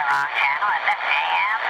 wrong channel at 50 AM.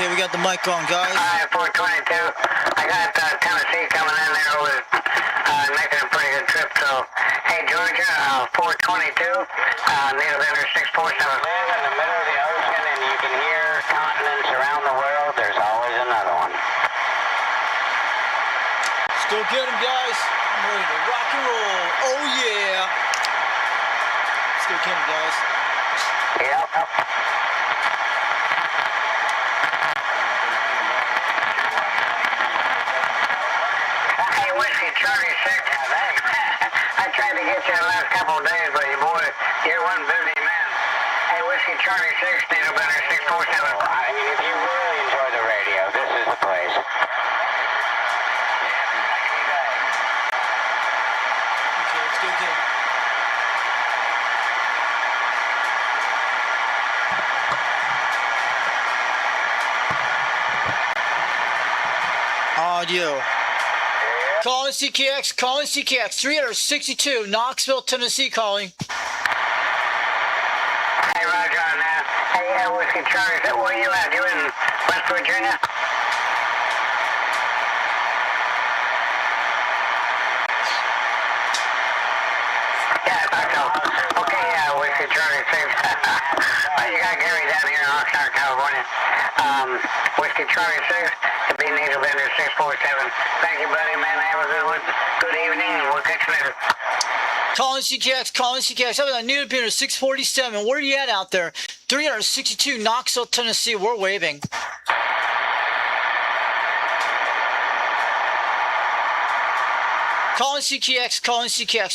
Okay, we got the mic on, guys. 422. I got Tennessee coming in there with making a pretty good trip. So, hey, Georgia, 422, needle enter 647. Live in the middle of the ocean and you can hear continents around the world. There's always another one. Let's go get him, guys. I'm ready to rock and roll. Oh, yeah. Let's go get him, guys. Yep. Hey, Whiskey Charlie 6. I tried to get you the last couple of days, but boy, you're one busy man. Hey, Whiskey Charlie 6, needle enter 647. I mean, if you really enjoy the radio, this is the place. Okay, let's go get him. radio. Calling CKX, 362, Knoxville, Tennessee, calling. Hey, Roger on that. Hey, Whiskey Charlie, where you at? You in West Virginia? Yeah, I thought so. Okay, Whiskey Charlie 6. Well, you got Gary down here in Oxnard, California. Whiskey Charlie 6 to be Needle Bender 647. Thank you, buddy, man. Have a good one. Good evening, and we'll catch you later. Calling CKX. How about that Needle Bender 647? Where are you at out there? 362, Knoxville, Tennessee. We're waving. Calling CKX,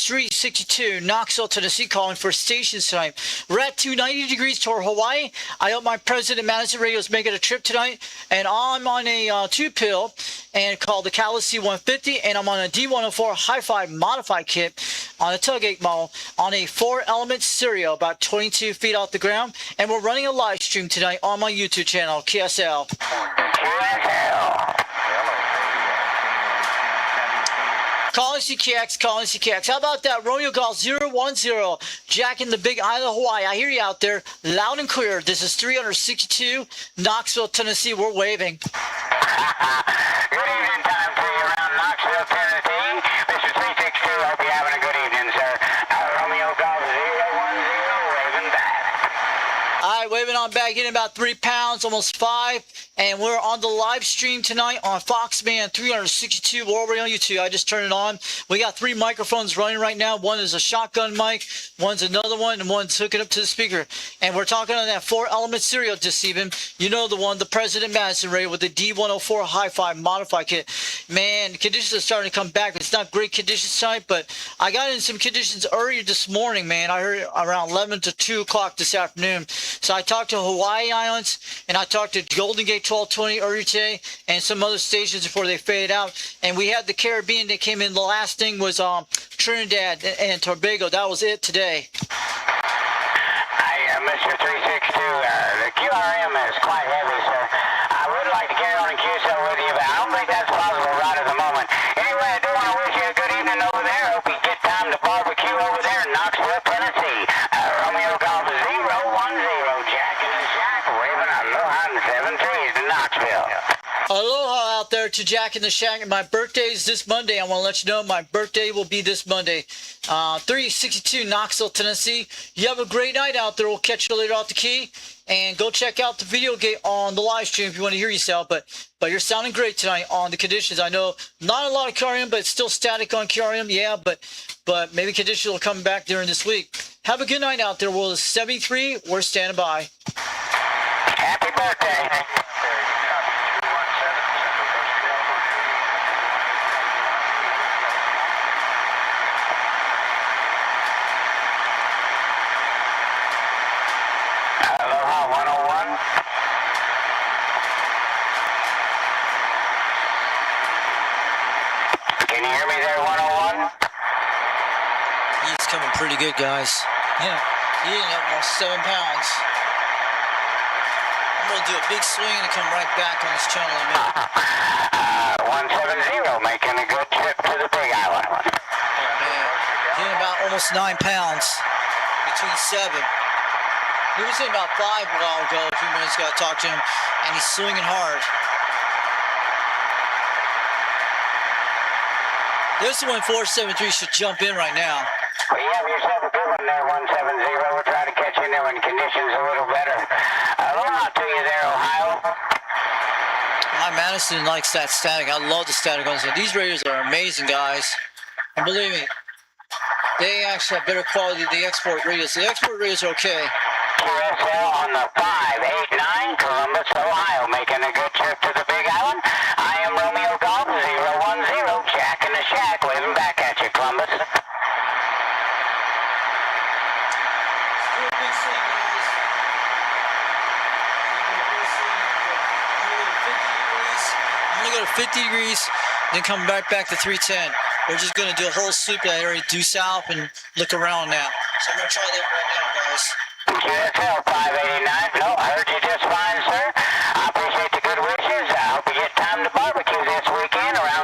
362, Knoxville, Tennessee, calling for stations tonight. We're at 290 degrees toward Hawaii. I hope my President Madison Radio is making a trip tonight. And I'm on a 2-pill and called the Catalyst C150. And I'm on a D104 Hi-Fi modified kit on a Tug-8 model on a 4-element stereo about 22 feet off the ground. And we're running a live stream tonight on my YouTube channel, KSL. Calling CKX. How about that Romeo Golf 010, Jack in the Big Island of Hawaii? I hear you out there, loud and clear. This is 362, Knoxville, Tennessee. We're waving. Good evening time for you around Knoxville, Tennessee. Mr. 362, hope you're having a good evening, sir. Romeo Golf 010, waving back. All right, waving on back, getting about 3 pounds, almost 5. And we're on the live stream tonight on Foxman 362. We're already on YouTube. I just turned it on. We got 3 microphones running right now. One is a shotgun mic, one's another one, and one's hooking up to the speaker. And we're talking on that 4-element stereo this evening. You know the one, the President Madison radio with the D104 Hi-Fi modified kit. Man, the conditions are starting to come back. It's not great conditions tonight, but I got in some conditions earlier this morning, man. I heard around 11 to 2 o'clock this afternoon. So I talked to Hawaii Islands, and I talked to Golden Gate 1220 earlier today, and some other stations before they faded out. And we had the Caribbean that came in. The last thing was Trinidad and Tobago. That was it today. Hi, Mr. 362. The QRM is quite heavy, sir. I would like to carry on a QSL with you, but I don't think that's possible right at the moment. Anyway, I do want to wish you a good evening over there. Hope you get time to barbecue over there in Knoxville, Tennessee. Romeo Golf 010, Jack in the Shack, waving aloha and 7-3 to Knoxville. Aloha out there to Jack in the Shack. My birthday is this Monday. I want to let you know my birthday will be this Monday. 362 Knoxville, Tennessee. You have a great night out there. We'll catch you later off the key. And go check out the video gate on the live stream if you want to hear yourself. But you're sounding great tonight on the conditions. I know not a lot of QRM, but it's still static on QRM. Yeah, but maybe conditions will come back during this week. Have a good night out there. Well, it's 73. We're standing by. Happy birthday. Aloha 101. Can you hear me there, 101? He's coming pretty good, guys. Yeah, he didn't have almost 7 pounds. I'm going to do a big swing and come right back on this channel in a minute. 170, making a good trip to the Big Island. Oh, man. Getting about almost 9 pounds. Between 7. He was in about 5 a while ago. A few minutes ago, I talked to him, and he's swinging hard. This one, 473, should jump in right now. Well, you have yourself a good one there, 170. We'll try to catch you there when conditions are a little better. Aloha to you there, Ohio. Madison likes that static. I love the static on this. These radios are amazing, guys. And believe me, they actually have better quality than the export radios. The export radios are okay. QSL on the 589, Columbus, Ohio, making a good trip to the Big Island. I am Romeo Golf 010, Jack in the Shack, waving back at you, Columbus. I'm going to go to 50 degrees, then come back to 310. We're just going to do a whole sweep of that area, due south, and look around now. So I'm going to try that right now, guys. QSL 589. No, I heard you just fine, sir. I appreciate the good wishes. I hope you get time to barbecue this weekend around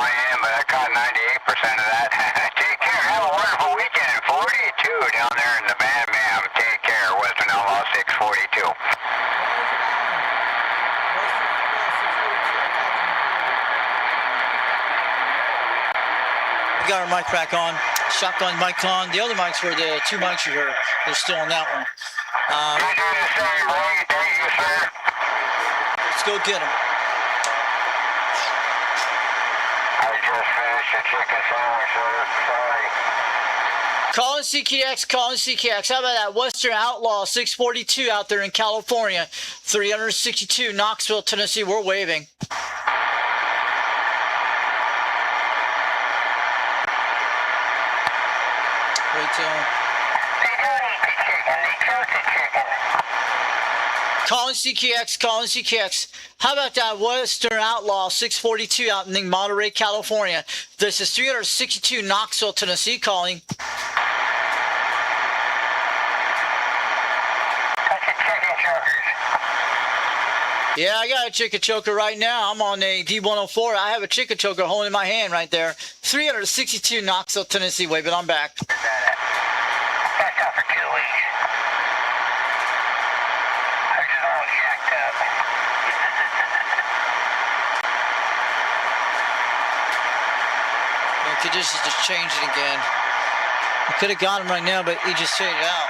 man, but I caught 98% of that. Take care. Have a wonderful weekend. 42 down there in the Bam Bam. Take care. Western Outlaw 642. We got our mic back on. Shotgun mic on. The other mics were the two mics you heard. They're still on that one. You do the same, Ray. Thank you, sir. Let's go get them. I just finished a chicken sandwich, sir. Sorry. Calling CKX, calling CKX. How about that? Western Outlaw 642 out there in California. 362 Knoxville, Tennessee. We're waving. Wait till. They don't eat the chicken. They choose the chicken. Calling CKX, calling CKX. How about that Western Outlaw 642 out in Monterey, California? This is 362 Knoxville, Tennessee calling. Yeah, I got a chicken choker right now. I'm on a D104. I have a chicken choker holding in my hand right there. 362 Knoxville, Tennessee. Waving on back. That's out for 2 weeks. I'm just all jacked up. The conditions just changing again. I could have got him right now, but he just faded out.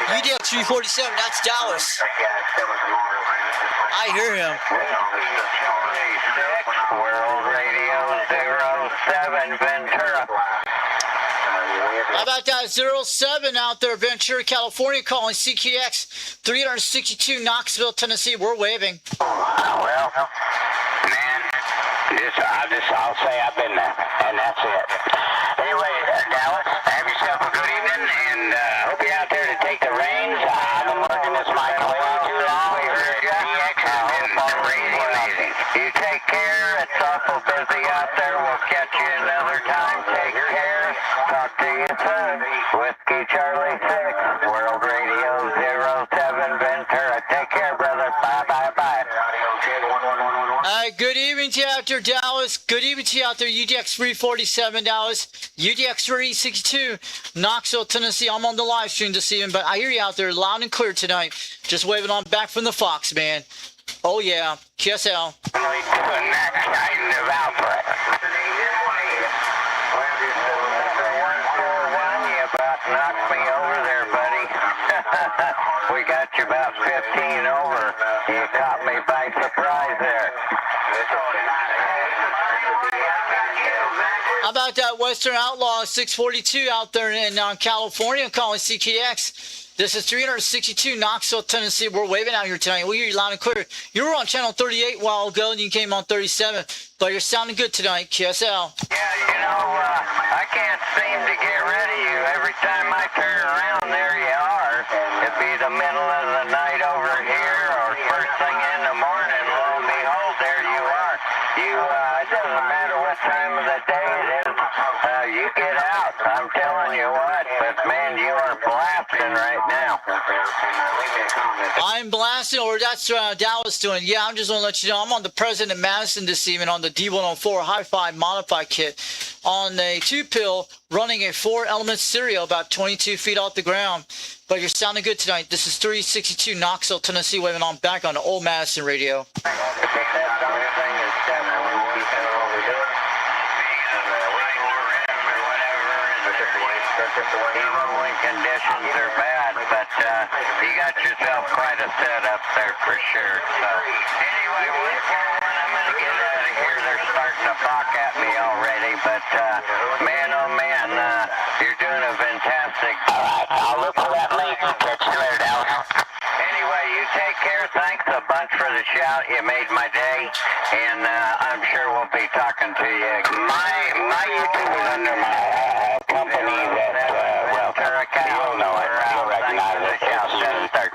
UDX 347, that's Dallas. I hear him. World Radio 07 Ventura. How about that 07 out there, Ventura, California, calling CKX 362 Knoxville, Tennessee. We're waving. Well, man, I'll say I've been there, and that's it. Anyway, Dallas, have yourself a good evening, and hope you're out there to take the reins. I've been working this mic way too long. We heard you. Crazy amazing. You take care. It's awful busy out there. We'll catch you another time. Take care. Talk to you soon. Whiskey Charlie 6, World Radio 07 Ventura. Take care, brother. Bye, bye, bye. All right, good evening to you out there, Dallas. Good evening to you out there, UDX 347, Dallas. UDX 362, Knoxville, Tennessee. I'm on the live stream this evening, but I hear you out there loud and clear tonight. Just waving on back from the Fox, man. Oh, yeah. QSL. Doing that kind of output. 141, you about knocked me over there, buddy. We got you about 15 over. You caught me by surprise there. How about that Western Outlaw 642 out there in California calling CKX? This is 362 Knoxville, Tennessee. We're waving out here tonight. We hear you loud and clear. You were on channel 38 a while ago, and you came on 37. But you're sounding good tonight, QSL. Yeah, I can't seem to get rid of you. Every time I turn around, there you are. It'd be the middle of the night over here, or first thing in the morning. Lo and behold, there you are. It doesn't matter what time of the day it is. You get out. I'm telling you what. But man, you are blasting right now. I'm blasting, or that's Dallas doing. Yeah, I'm just going to let you know. I'm on the President Madison this evening on the D104 Hi-Fi Modified Kit on a 2-pill running a 4-element stereo about 22 feet off the ground. But you're sounding good tonight. This is 362 Knoxville, Tennessee, waving on back on the Old Madison Radio. Even when conditions are bad, but you got yourself quite a setup there for sure. So anyway, I'm going to get out of here. They're starting to balk at me already, but man, oh man, you're doing a fantastic. All right, I'll look for that link and catch you later, Dallas. Anyway, you take care. Thanks a bunch for the shout. You made my day, and I'm sure we'll be talking to you. My YouTube is under my company that, Ventura, Cal. No, you'll recognize it. Cal 730.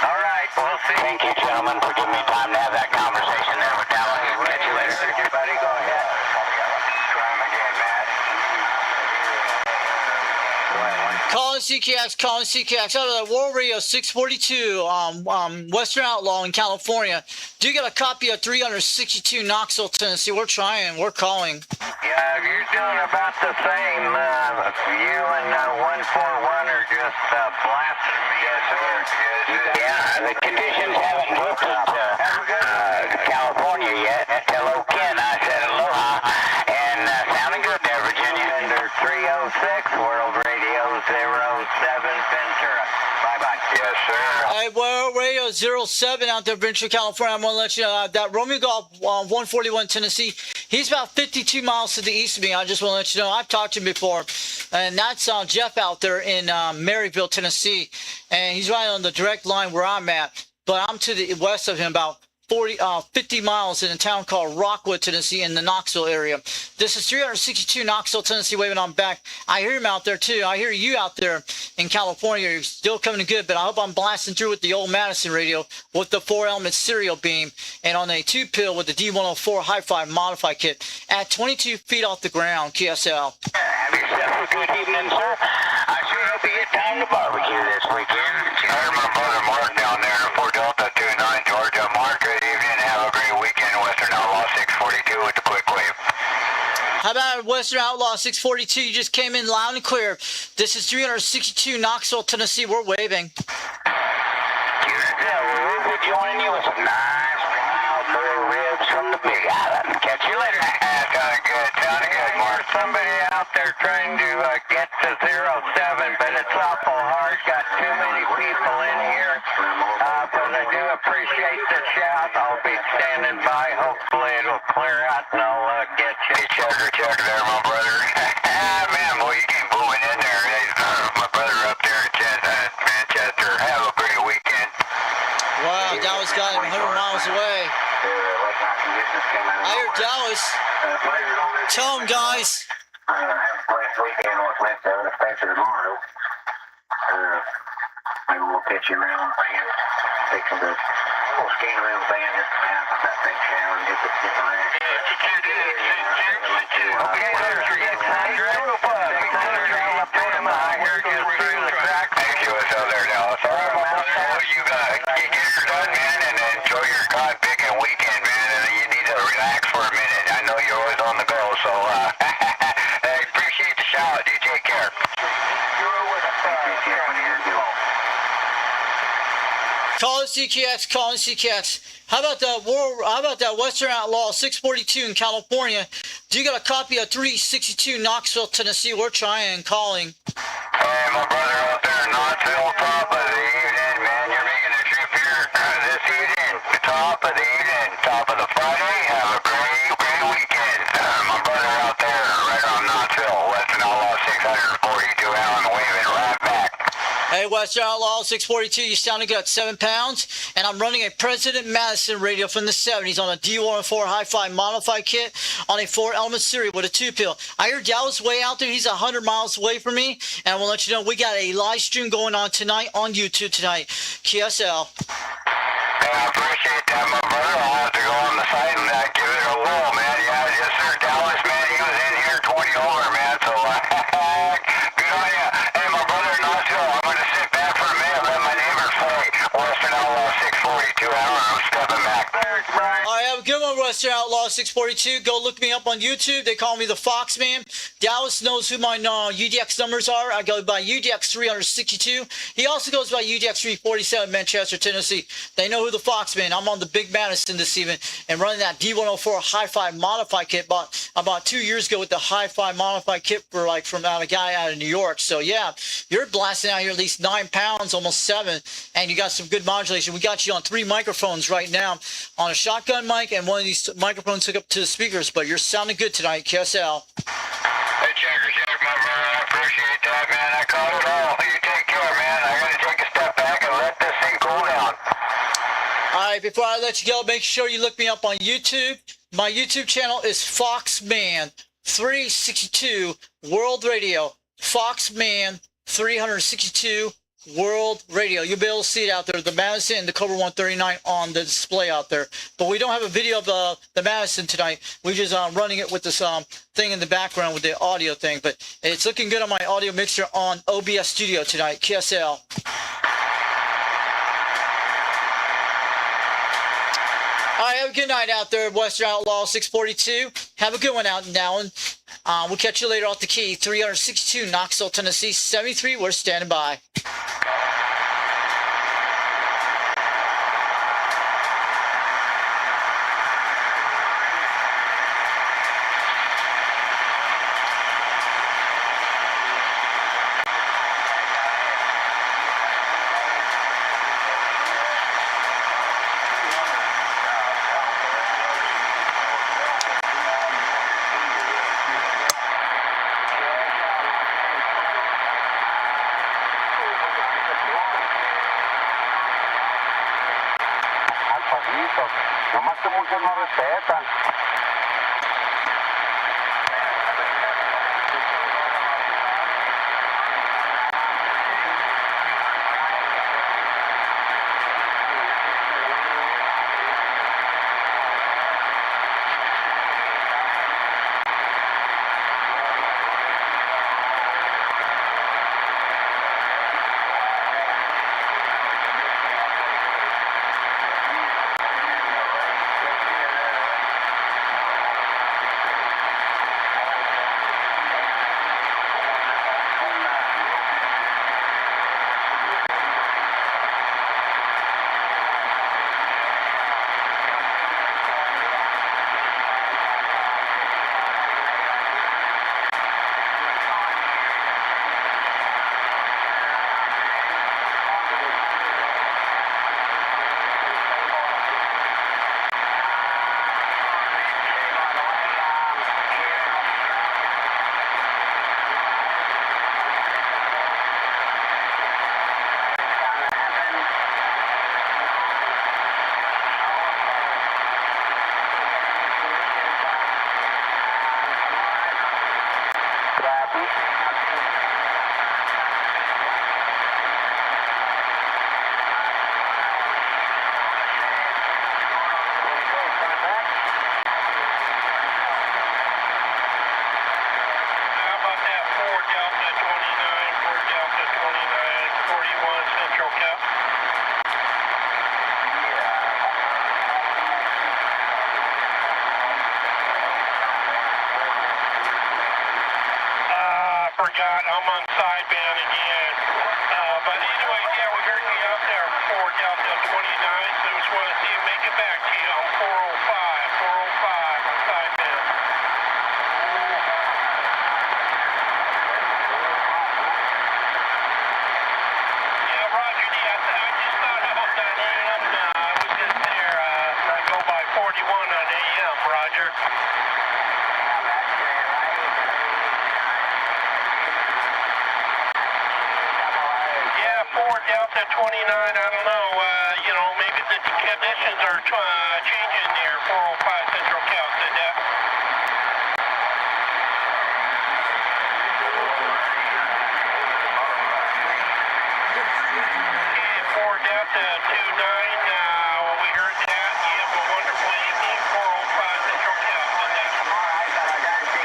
All right, we'll see. Thank you, gentlemen, for giving me time to have that conversation there with Dallas. Catch you later. Everybody, go ahead. Try him again, Matt. Calling CKX out of the World Radio 642, Western Outlaw in California. Do you get a copy of 362 Knoxville, Tennessee? We're trying. We're calling. Yeah, you're doing about the same. You and 141 are just blasting me. Yes, sir. Yeah, the conditions haven't drifted to California yet. Hello, Ken. I said aloha. And sounding good there, Virginia. Under 306, World Radio 07 Ventura. Bye-bye. Yes, sir. Hey, World Radio 07 out there, Ventura, California. I'm going to let you know that Romeo Golf 141 Tennessee, he's about 52 miles to the east of me. I just want to let you know, I've talked to him before. And that's Jeff out there in Maryville, Tennessee. And he's right on the direct line where I'm at. But I'm to the west of him, about 50 miles in a town called Rockwood, Tennessee, in the Knoxville area. This is 362 Knoxville, Tennessee, waving on back. I hear him out there, too. I hear you out there in California. You're still coming good, but I hope I'm blasting through with the old Madison radio with the 4-element serial beam and on a 2-pill with the D104 Hi-Fi Modify Kit at 22 feet off the ground, KSL. Have yourself a good evening, sir. I sure hope you get time to barbecue this weekend. I heard my brother Mark down there in Fort Delta 29, Georgia. Mark, good evening. Have a great weekend. Western Outlaw 642 with the quick wave. How about Western Outlaw 642? You just came in loud and clear. This is 362 Knoxville, Tennessee. We're waving. We're joining you with some nice wild bull ribs from the Big Island. Catch you later. Sounding good. Sounding good, Mark. Somebody out there trying to get to 07, but it's awful hard. Got too many people in here. But I do appreciate the shout. I'll be standing by. Hopefully it'll clear out and I'll get you. Hey, checker there, my brother. Man, boy, you came booming in there. My brother up there in Manchester. Have a great weekend. Wow, Dallas got him 100 miles away. I hear Dallas. Tell him, guys. Last weekend was Wednesday, and Spencer tomorrow. Maybe we'll pitch you around the band. Take some of the whole skin around the band just out on that big shower and get the around. Okay, there's your 600. 600 Alabama. I hear you through the track. Thank you, it's out there, Dallas. All right, man. Well, you get your done, man, and enjoy your cod picking weekend, man. And you need to relax for a minute. I know you're always on the go, so I appreciate the shout. You take care. Calling CKX. How about that Western Outlaw 642 in California? Do you got a copy of 362 Knoxville, Tennessee? We're trying, calling. Hey, my brother out there in Knoxville, top of the evening, man. You're making a trip here this evening. Top of the evening, top of the Friday. Have a great weekend. My brother out there right on Knoxville, Western Outlaw 642 Allen, waving right back. Hey, Western Outlaw 642, you sounding good at 7 pounds. And I'm running a President Madison radio from the 70s on a D104 Hi-Fi Modified Kit on a 4-element series with a 2-pill. I hear Dallas way out there. He's 100 miles away from me. And I want to let you know we got a live stream going on tonight on YouTube tonight. KSL. Hey, I appreciate that, my brother. I'll have to go on the site and give it a whirl, man. Yeah, yes, sir. Dallas, man, he was in here 20 over, man. So, good on you. Hey, my brother in Knoxville, I'm going to sit back for a minute, let my neighbors play. Western Outlaw 642 Allen, I'm stepping back. Thanks, Brian. All right, have a good one, Western Outlaw 642. Go look me up on YouTube. They call me the Fox Man. Dallas knows who my UDX numbers are. I go by UDX 362. He also goes by UDX 347, Manchester, Tennessee. They know who the Fox Man. I'm on the Big Madison this evening and running that D104 Hi-Fi Modify Kit about 2 years ago with the Hi-Fi Modify Kit from a guy out of New York. So yeah, you're blasting out here at least 9 pounds, almost 7, and you got some good modulation. We got you on 3 microphones right now, on a shotgun mic and one of these microphones hook up to the speakers. But you're sounding good tonight, KSL. Hey, Checker, my brother, I appreciate appreciate that, man. I caught it all. You take care, man. I gotta take a step back and let this thing cool down. All right, before I let you go, make sure you look me up on YouTube. My YouTube channel is Foxman362 World Radio. Foxman 362 World Radio. You'll be able to see it out there, the Madison and the Cobra 139 on the display out there. But we don't have a video of the Madison tonight. We're just running it with this thing in the background with the audio thing. But it's looking good on my audio mixer on OBS Studio tonight, KSL. All right, have a good night out there, Western Outlaw 642. Have a good one out in Allen. We'll catch you later off the key. 362 Knoxville, Tennessee, 73. We're standing by. Nomás que muchos no respetan. Forgot, I'm on sideband again. But anyway, yeah, we heard you out there, 4 Delta 29, so just want to see you make it back to you on 405 on sideband. Yeah, Roger, I just thought I was on AM, I was just there, I go by 41 on AM, Roger. Delta 29, I don't know, maybe the conditions are changing there, 405 Central Cal said that. Okay, 4 Delta 29, we heard that, you have a wonderful evening, 405 Central Cal said that.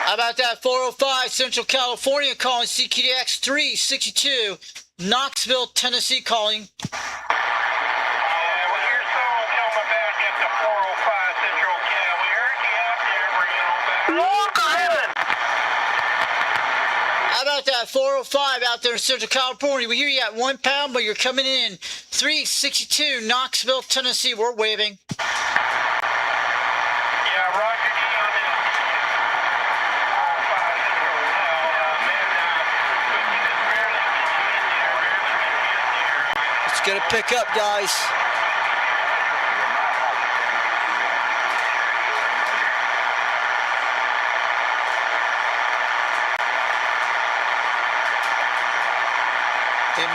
How about that? 405 Central California calling CKDX 362. Knoxville, Tennessee calling. Yeah, well, here's someone coming back at the 405 Central Cal. We heard you out there, bringing on back. How about that? 405 out there in Central California. We hear you at 1 pound, but you're coming in. 362 Knoxville, Tennessee. We're waving. Yeah, Roger D on that. 405 Central Cal. Man, we can just barely get you in there, Let's get a pickup, guys.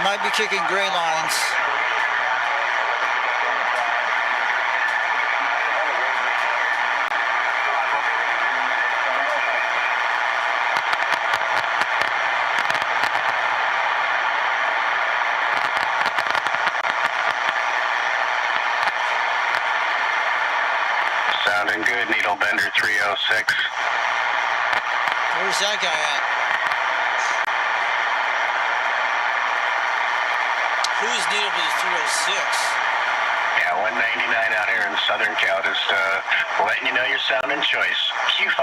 Might be kicking gray lines. Sounding good, Needle Bender 306. Where's that guy at? Who's Needle Bender 306? Yeah, 199 out here in Southern Cal. Just letting you know your sounding choice. Q5.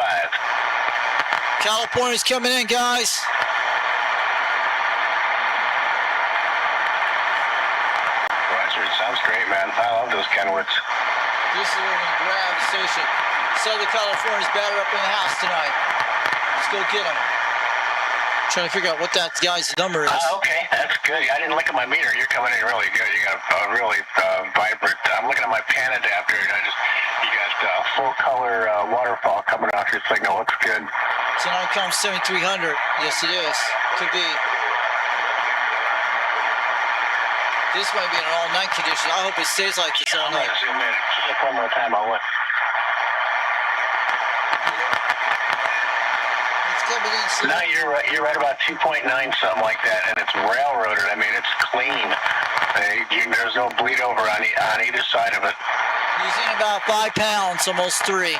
California's coming in, guys. Roger, it sounds great, man. I love those Kenwoods. This is where we're going to grab the station. Southern California's batter up in the house tonight. Let's go get them. Trying to figure out what that guy's number is. Okay, that's good. I didn't look at my meter. You're coming in really good. You got a really vibrant. I'm looking at my pan adapter, and you got full color waterfall coming off your signal. Looks good. It's an Icom 7300. Yes, it is. Could be. This might be in an all-night condition. I hope it stays like this all night. Zoom in. Look one more time. I'll look. No, you're right about 2.9, something like that, and it's railroaded. I mean, it's clean. There's no bleed over on either side of it. He's in about 5 pounds, almost 3.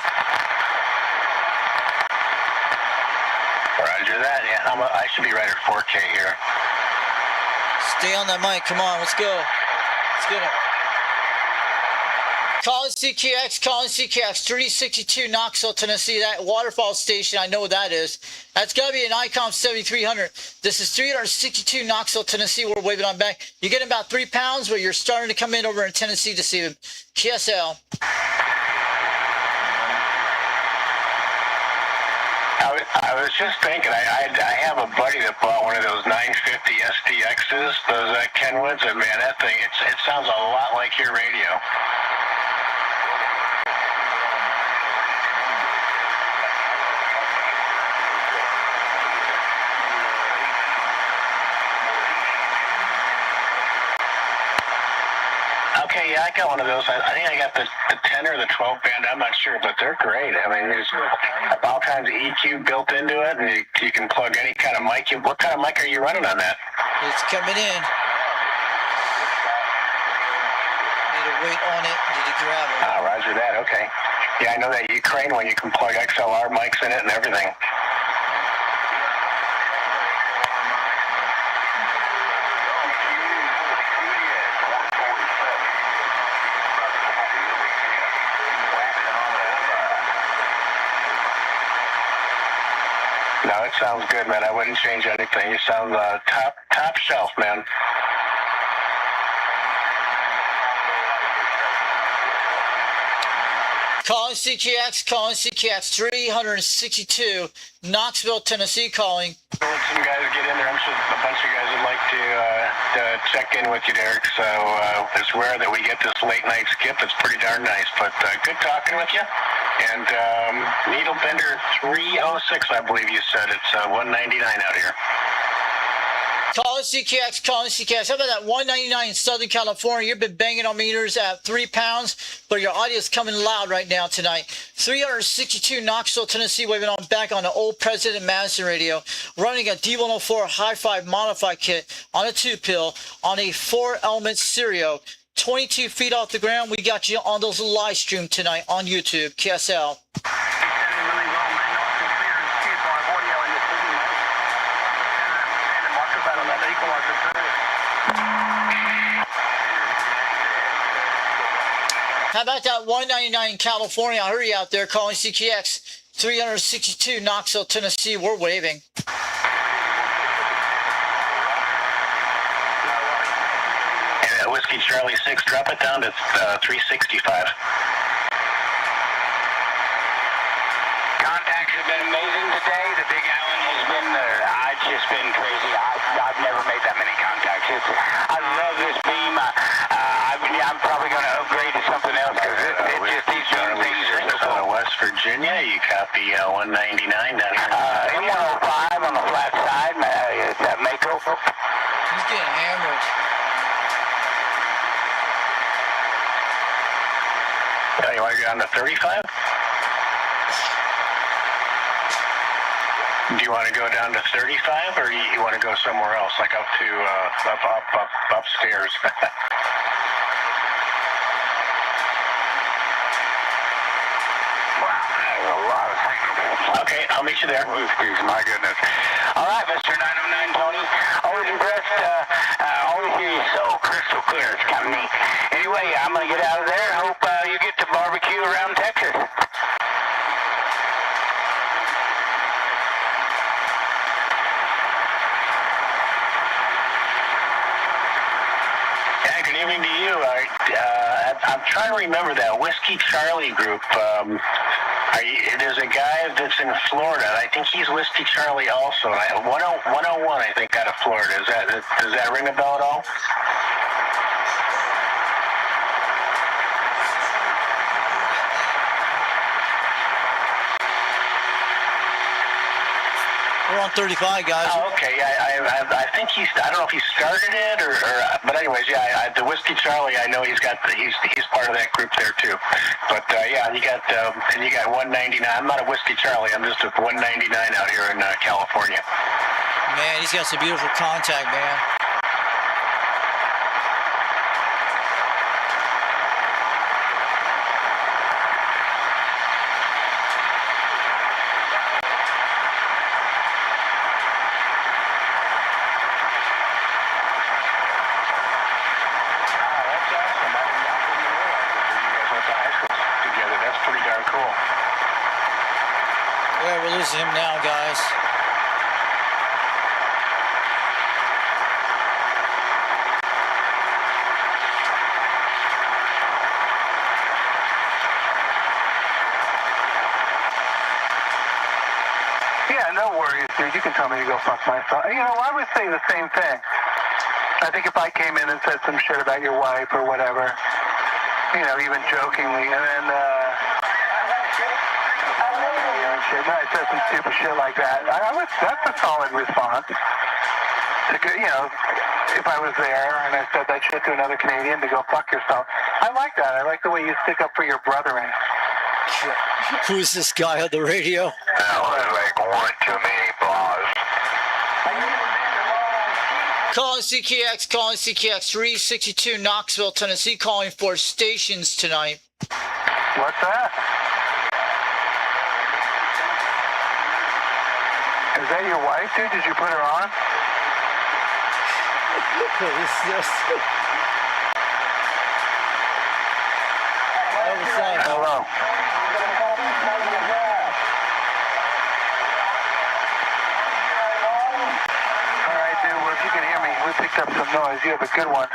Roger that. Yeah, I should be right at 4K here. Stay on that mic. Come on, let's go. Let's get it. Calling CKX, 362 Knoxville, Tennessee. That waterfall station, I know what that is. That's got to be an Icom 7300. This is 362 Knoxville, Tennessee. We're waving on back. You're getting about 3 pounds, but you're starting to come in over in Tennessee to see them. KSL. I was just thinking, I have a buddy that bought one of those 950 STXs, those Kenwoods, and man, that thing, it sounds a lot like your radio. Okay, yeah, I got one of those. I think I got the 10 or the 12 band. I'm not sure, but they're great. I mean, there's all kinds of EQ built into it, and you can plug any kind of mic. What kind of mic are you running on that? It's coming in. Need to wait on it. Need to grab it. Roger that. Okay. Yeah, I know that Ukraine one. You can plug XLR mics in it and everything. No, it sounds good, man. I wouldn't change anything. You sound top shelf, man. Calling CKX, 362 Knoxville, Tennessee calling. Let some guys get in there. I'm sure a bunch of guys would like to check in with you, Derek. So it's rare that we get this late night skip. It's pretty darn nice. But good talking with you. And Needle Bender 306, I believe you said. It's 199 out here. Calling CKX, How about that 199 in Southern California? You've been banging on meters at 3 pounds, but your audio is coming loud right now tonight. 362 Knoxville, Tennessee, waving on back on the old President Madison radio, running a D104 Hi-Fi modified kit on a 2-pill on a 4-element stereo. 22 feet off the ground. We got you on those live stream tonight on YouTube. KSL. How about that 199 in California? I heard you out there calling CKX. 362 Knoxville, Tennessee. We're waving. Whiskey Charlie 6, drop it down to 365. Contacts have been amazing today. The Big Island has been it's just been crazy. I've never made that many contacts. I love this beam. I'm probably going to upgrade to something else because these young things are so cool. West Virginia, you copy 199 down here. M105 on the flat side, Mako. He's getting hammered. Yeah, you want to go down to 35? Do you want to go down to 35, or you want to go somewhere else, like up to upstairs? Okay, I'll meet you there. My goodness. All right, Mr. 909 Tony. Always impressed. Always hear you so crystal clear. It's kind of neat. Anyway, I'm going to get out of there. Hope you get to barbecue around Texas. Yeah, good evening to you. I'm trying to remember that Whiskey Charlie group. There's a guy that's in Florida. I think he's Whiskey Charlie also. 101, I think, out of Florida. Does that ring a bell at all? We're on 35, guys. Oh, okay. I think I don't know if he started it but anyways, yeah. The Whiskey Charlie, I know he's part of that group there too. But yeah, you got 199. I'm not a Whiskey Charlie. I'm just a 199 out here in California. Man, he's got some beautiful contact, man. Yeah, we're losing him now, guys. Yeah, no worries, dude. You can tell me to go fuck myself. You know, I would say the same thing. I think if I came in and said some shit about your wife or whatever, you know, even jokingly, and then, shit. No, I said some stupid shit like that. That's a solid response. You know, if I was there and I said that shit to another Canadian to go fuck yourself. I like that. I like the way you stick up for your brethren. Who's this guy on the radio? Like one too many balls. Calling CKX 362 Knoxville, Tennessee, calling for stations tonight. What's that? Is that your wife, dude? Did you put her on? What is this? Hello. All right, dude. Well, if you can hear me, we picked up some noise. You have a good one.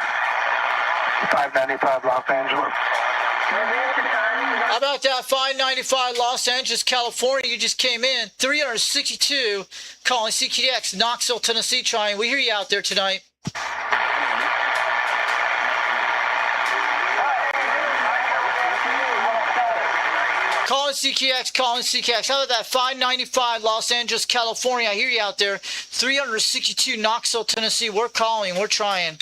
595 Los Angeles. How about that? 595 Los Angeles, California. You just came in. 362 calling CKX, Knoxville, Tennessee. Trying. We hear you out there tonight. Calling CKX. How about that? 595 Los Angeles, California. I hear you out there. 362 Knoxville, Tennessee. We're calling. We're trying.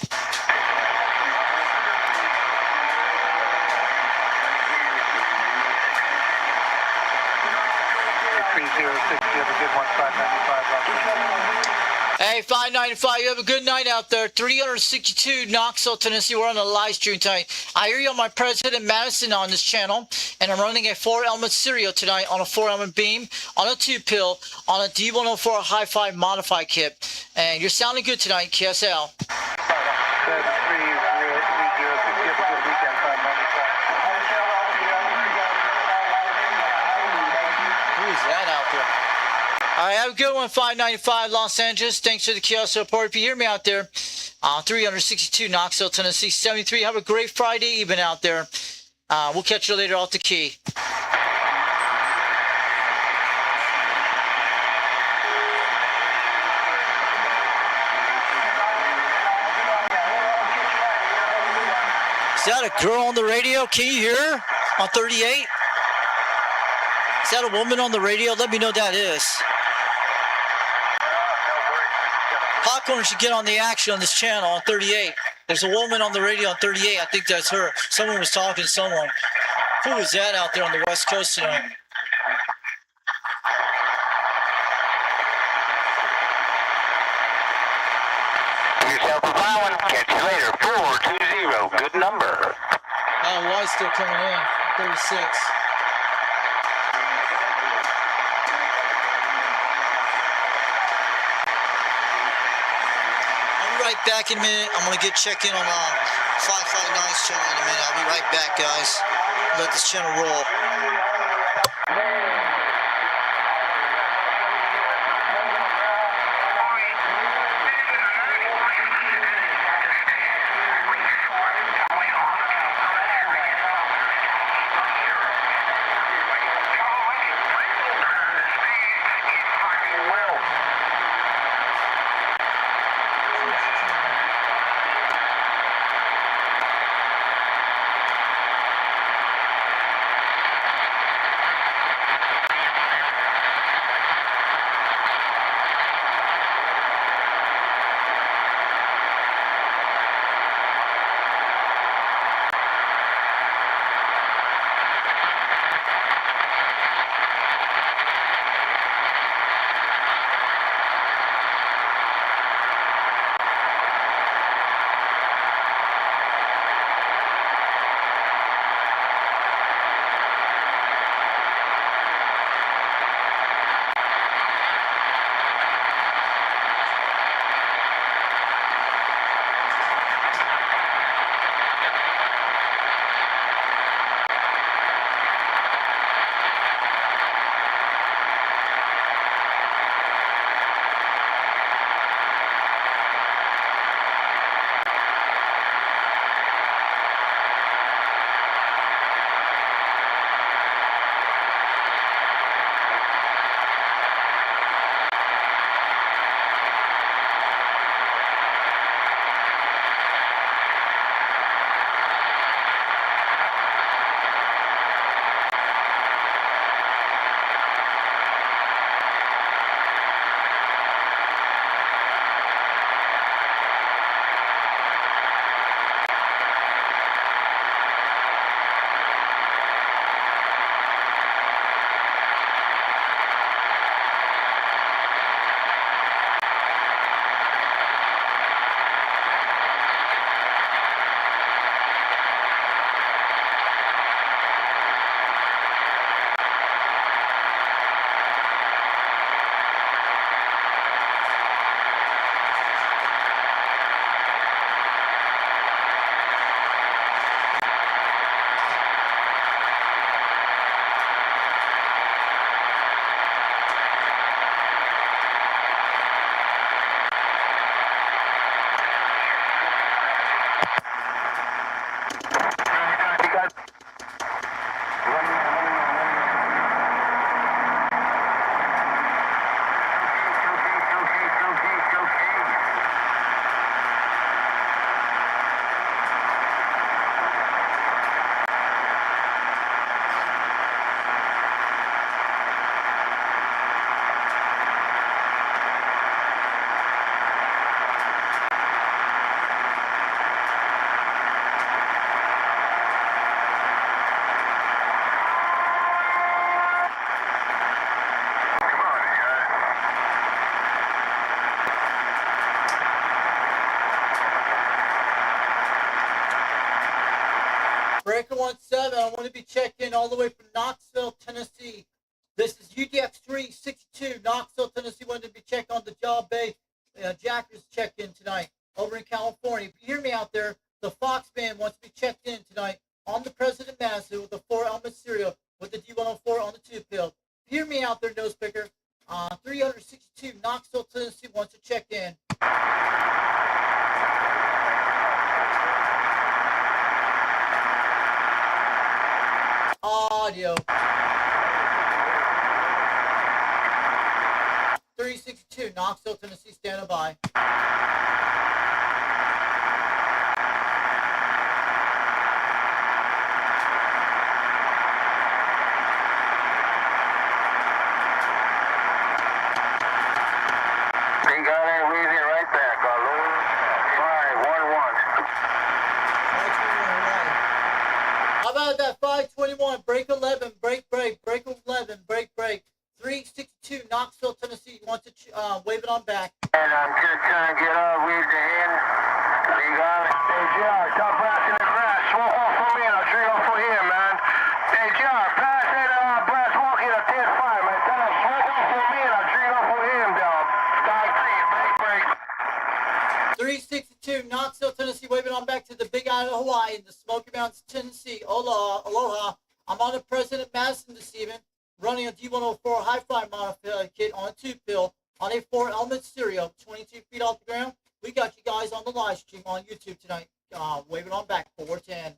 Hey, 595, you have a good night out there. 362 Knoxville, Tennessee. We're on a live stream tonight. I hear you on my President Madison on this channel, and I'm running a 4-element serial tonight on a 4-element beam, on a 2-pill, on a D104 Hi-Fi modified kit. And you're sounding good tonight, KSL. Who's that out there? All right, have a good one, 595 Los Angeles. Thanks for the kiosk support. If you hear me out there, 362 Knoxville, Tennessee, 73. Have a great Friday even out there. We'll catch you later off the key. Is that a girl on the radio? Can you hear her on 38? Is that a woman on the radio? Let me know that is. Foghorn should get on the action on this channel on 38. There's a woman on the radio on 38. I think that's her. Someone was talking to someone. Who is that out there on the West Coast tonight? Yourself a fine one. Catch you later. 420. Good number. Oh, Y's still coming in. 36. I'll be right back in a minute. I'm going to check in on 559's channel in a minute. I'll be right back, guys. Let this channel roll. Breaker 17, I want to be checked in all the way from Knoxville, Tennessee. This is UDX 362, Knoxville, Tennessee. Wanted to be checked on the job bay. Jackers checked in tonight over in California. If you hear me out there, the Fox band wants to be checked in tonight on the President Mazda with the 4-element serial with the D104 on the 2-pill. If you hear me out there, nose picker, 362, Knoxville, Tennessee wants to check in. Audio. 362, Knoxville, Tennessee, standing by. You got it, Weezy, right there. about that 521, break 11, break, 11, break. 362, Knoxville, Tennessee. You want to wave it on back? And I'm just trying to get all weeds in. You got it. Hey, JR, stop blasting the grass. Smoke off for me and I'll trade off for him, man. Hey, JR, pass that blast walk in a 10-5, man. Tell him smoke off for me and I'll trade off for him, dog. Start break. 362, Knoxville, Tennessee. Wave it on back to the Big Island of Hawaii in the Smoky Mountains, Tennessee. Aloha. I'm on the President Madison this evening, running a D104 high-fly modified kit on a tube pill on a 4-element stereo, 22 feet off the ground. We got you guys on the live stream on YouTube tonight. Wave it on back, 410.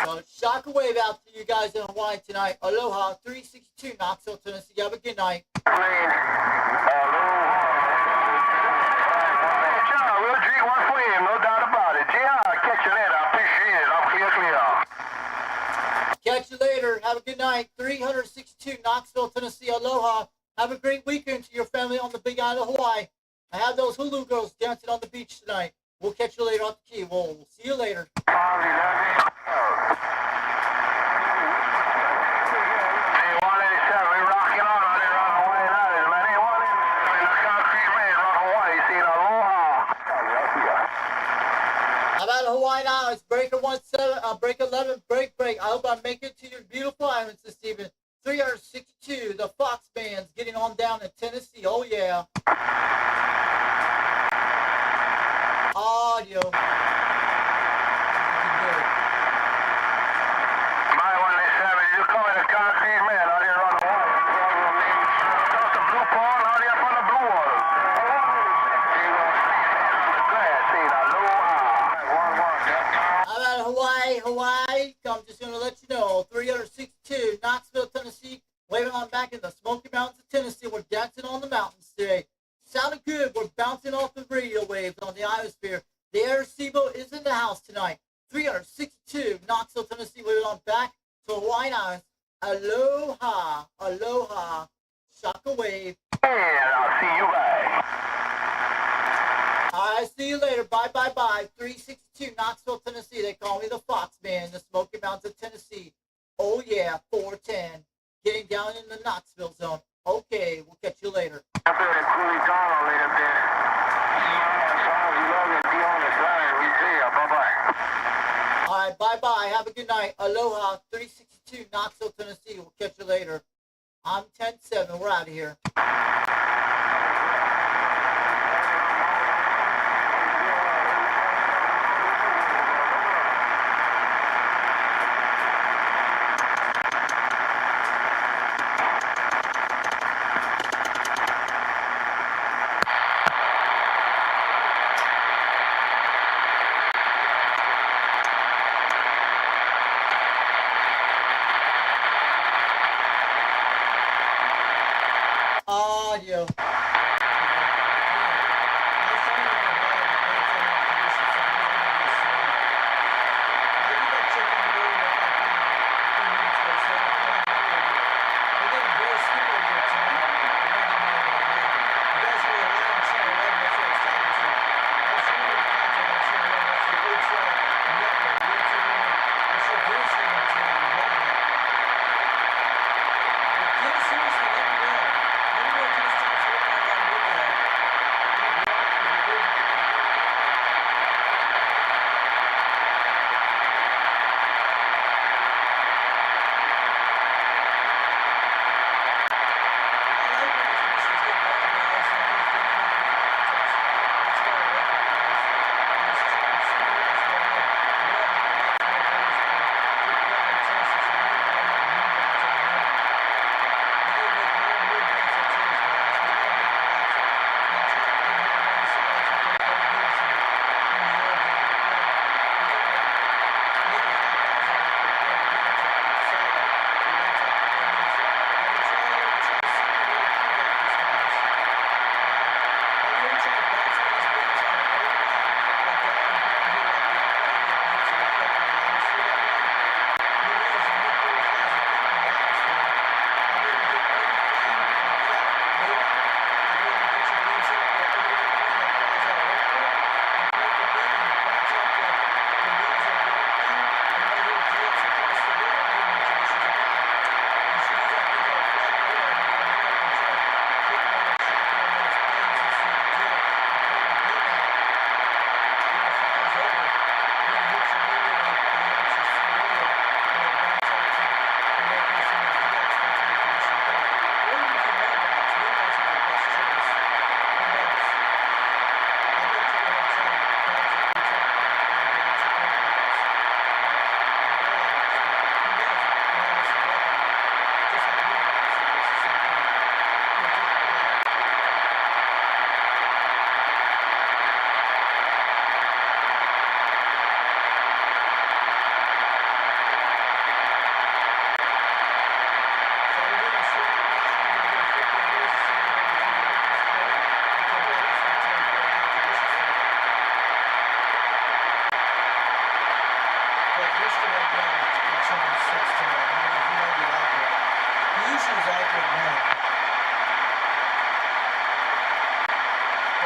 So shockwave out to you guys in Hawaii tonight. Aloha, 362, Knoxville, Tennessee. Have a good night. Catch you later. Have a good night. 362, Knoxville, Tennessee. Aloha. Have a great weekend to your family on the Big Island of Hawaii. I have those Hulu girls dancing on the beach tonight. We'll catch you later off the key. We'll see you later. How about Hawaiian Islands? Breaker 17, break 11, break. I hope I make it to your beautiful islands this evening. 362, the Fox Band's getting on down in Tennessee. Oh, yeah. Audio. My 187, you call it a concrete man out here on the water. Got the blue pond out here from the blue water. You gonna see it on the grass, see it, aloha. How about Hawaii? I'm just going to let you know. 362, Knoxville, Tennessee. Waving on back in the Smoky Mountains of Tennessee. We're dancing on the mountains today. Sounding good. We're bouncing off the radio waves on the iosphere. The Arecibo is in the house tonight. 362, Knoxville, Tennessee. Waving on back to Hawaiian Islands. Aloha. Shaka wave. And I'll see you guys. All right, see you later. Bye. 362, Knoxville, Tennessee. They call me the Fox Man, the Smoky Mountains of Tennessee. Oh, yeah, 410. Getting down in the Knoxville zone. Okay, we'll catch you later. I better cool it down a little bit. As long as you love it, be on the drive. We see ya. Bye-bye. All right, bye. Have a good night. Aloha, 362, Knoxville, Tennessee. We'll catch you later. I'm 10-7. We're out of here.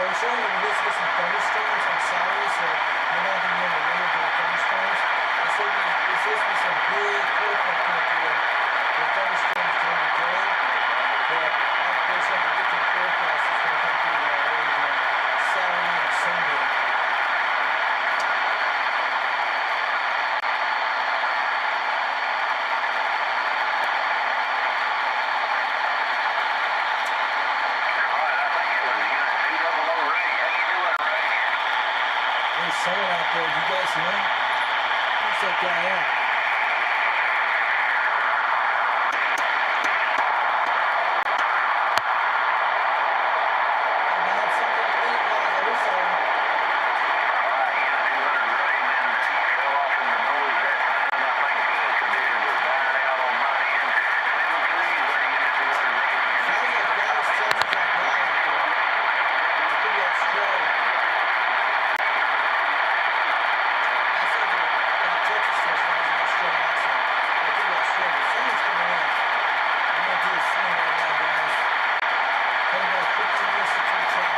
we're showing that we're supposed to get some thunderstorms on Saturday, so we're not going to be able to live with thunderstorms. There's supposed to be some big cold front coming through with thunderstorms during the day, but there's some different forecasts that's going to come through early Saturday and Sunday. There's someone out there, you guys hear him? Who's that guy at? Hey, man, something to eat, guys. I wish I would. Sounds like Dallas, Texas, got dry out there. It could be Australia. That sounds like a Texas station has an Australian accent. It could be Australia. Someone's coming in. I'm gonna do a swing right now, guys. Hey, guys, 15 minutes to 3:10.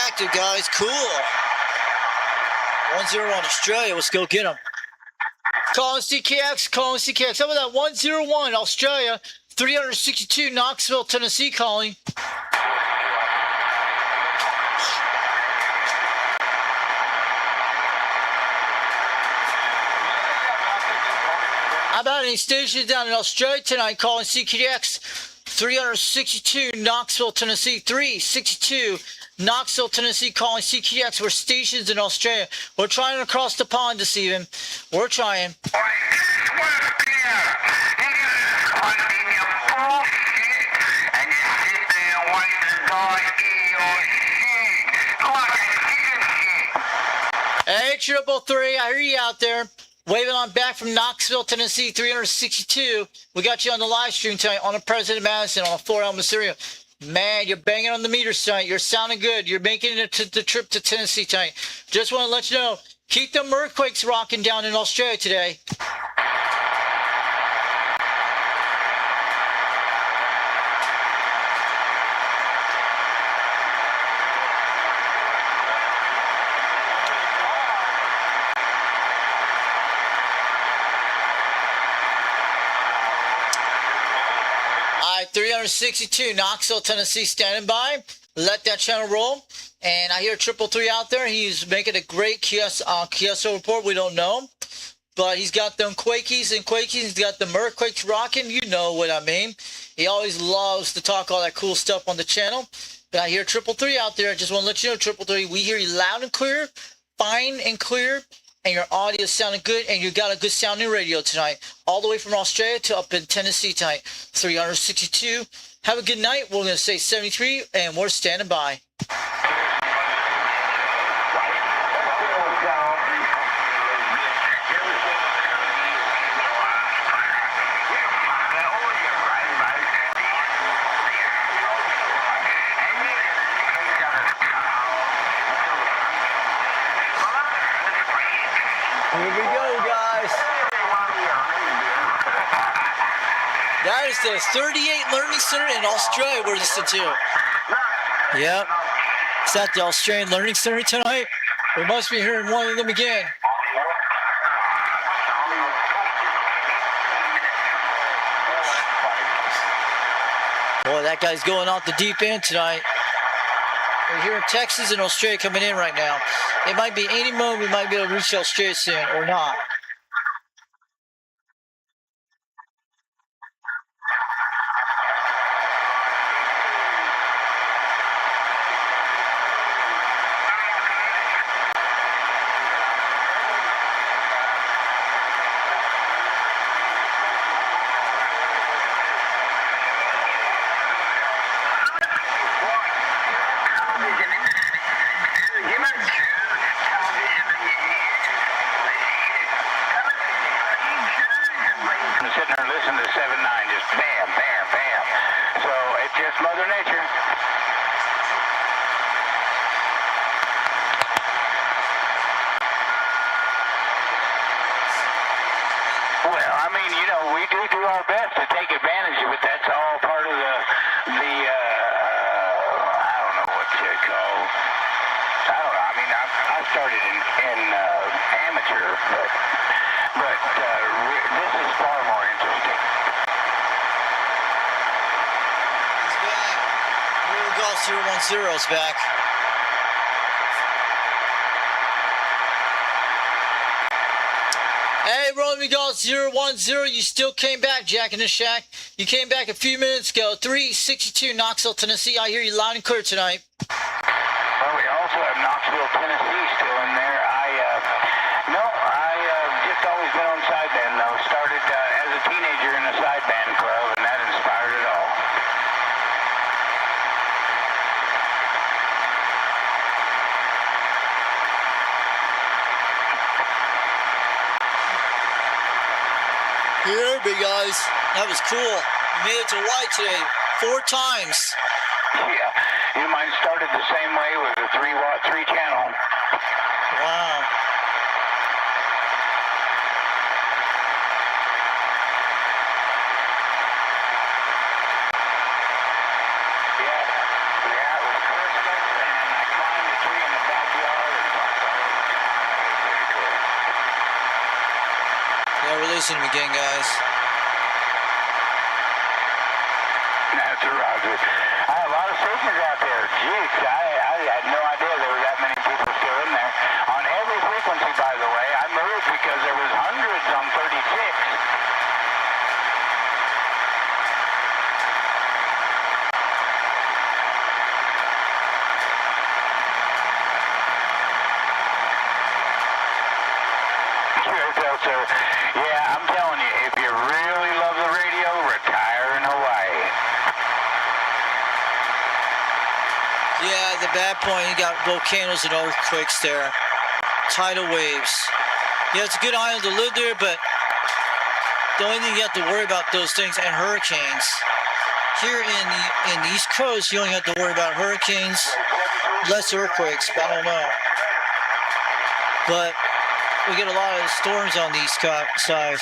Active, guys. Cool. 1-0 on Australia. Let's go get them. Calling CKX, calling CKX. How about that 101 Australia, 362 Knoxville, Tennessee calling. How about any stations down in Australia tonight calling CKX, 362 Knoxville, Tennessee, 362 Knoxville, Tennessee, calling CKX. We're stations in Australia. We're trying to cross the pond this evening. We're trying. Hey, 333, I hear you out there. Waving on back from Knoxville, Tennessee, 362. We got you on the live stream tonight on the President Madison on the Fort Alamo area. Man, you're banging on the meters tonight. You're sounding good. You're making it to the trip to Tennessee tonight. Just want to let you know, keep them earthquakes rocking down in Australia today. All right, 362 Knoxville, Tennessee, standing by. Let that channel roll. And I hear 333 out there. He's making a great QSO report. We don't know him. But he's got them quakies and quakies. He's got the earthquakes rocking. You know what I mean. He always loves to talk all that cool stuff on the channel. But I hear 333 out there. I just want to let you know, 333, we hear you loud and clear, fine and clear. And your audio is sounding good, and you got a good sounding radio tonight, all the way from Australia to up in Tennessee tonight. 362. Have a good night. We're going to say 73, and we're standing by. Here we go, guys. That is the 38 Learning Center in Australia we're listening to. Yep. Is that the Australian Learning Center tonight? We must be hearing one of them again. Boy, that guy's going off the deep end tonight. We're hearing Texas and Australia coming in right now. It might be any moment we might be able to reach Australia soon, or not. Sitting there listening to 7-9, just bam, bam, bam. So it's just Mother Nature. Well, I mean, you know, we do our best to take advantage of it. That's all part of the I don't know what to call. I don't know. I mean, I started in amateur, but this is far more interesting. He's back. Real Golf 010 is back. Hey, Roman Golf 010, you still came back, Jack in the Shack. You came back a few minutes ago. 362 Knoxville, Tennessee. I hear you loud and clear tonight. Well, we also have Knoxville, Tennessee still in there. I just always been on sideband, though. Started as a teenager in a sideband club, and that inspired it all. Here, big guys. That was cool. You made it to white today 4 times. Yeah, mine started the same way with a 3-watt, 3-channel. Wow. Yeah, it was Christmas, and I climbed a tree in the backyard, and Yeah, we're losing him again, guys. That's Roger. I have a lot of stations out there. Jeez, I had no idea there were that many people still in there. On every frequency, by the way, I moved because there was hundreds on 36. So, yeah, I'm telling you, if you really love the radio, retire in Hawaii. Yeah, the bad point, you got volcanoes and earthquakes there. Tidal waves. Yeah, it's a good island to live there, but the only thing you have to worry about those things and hurricanes. Here in the East Coast, you only have to worry about hurricanes, less earthquakes, but I don't know. But we get a lot of storms on the East side.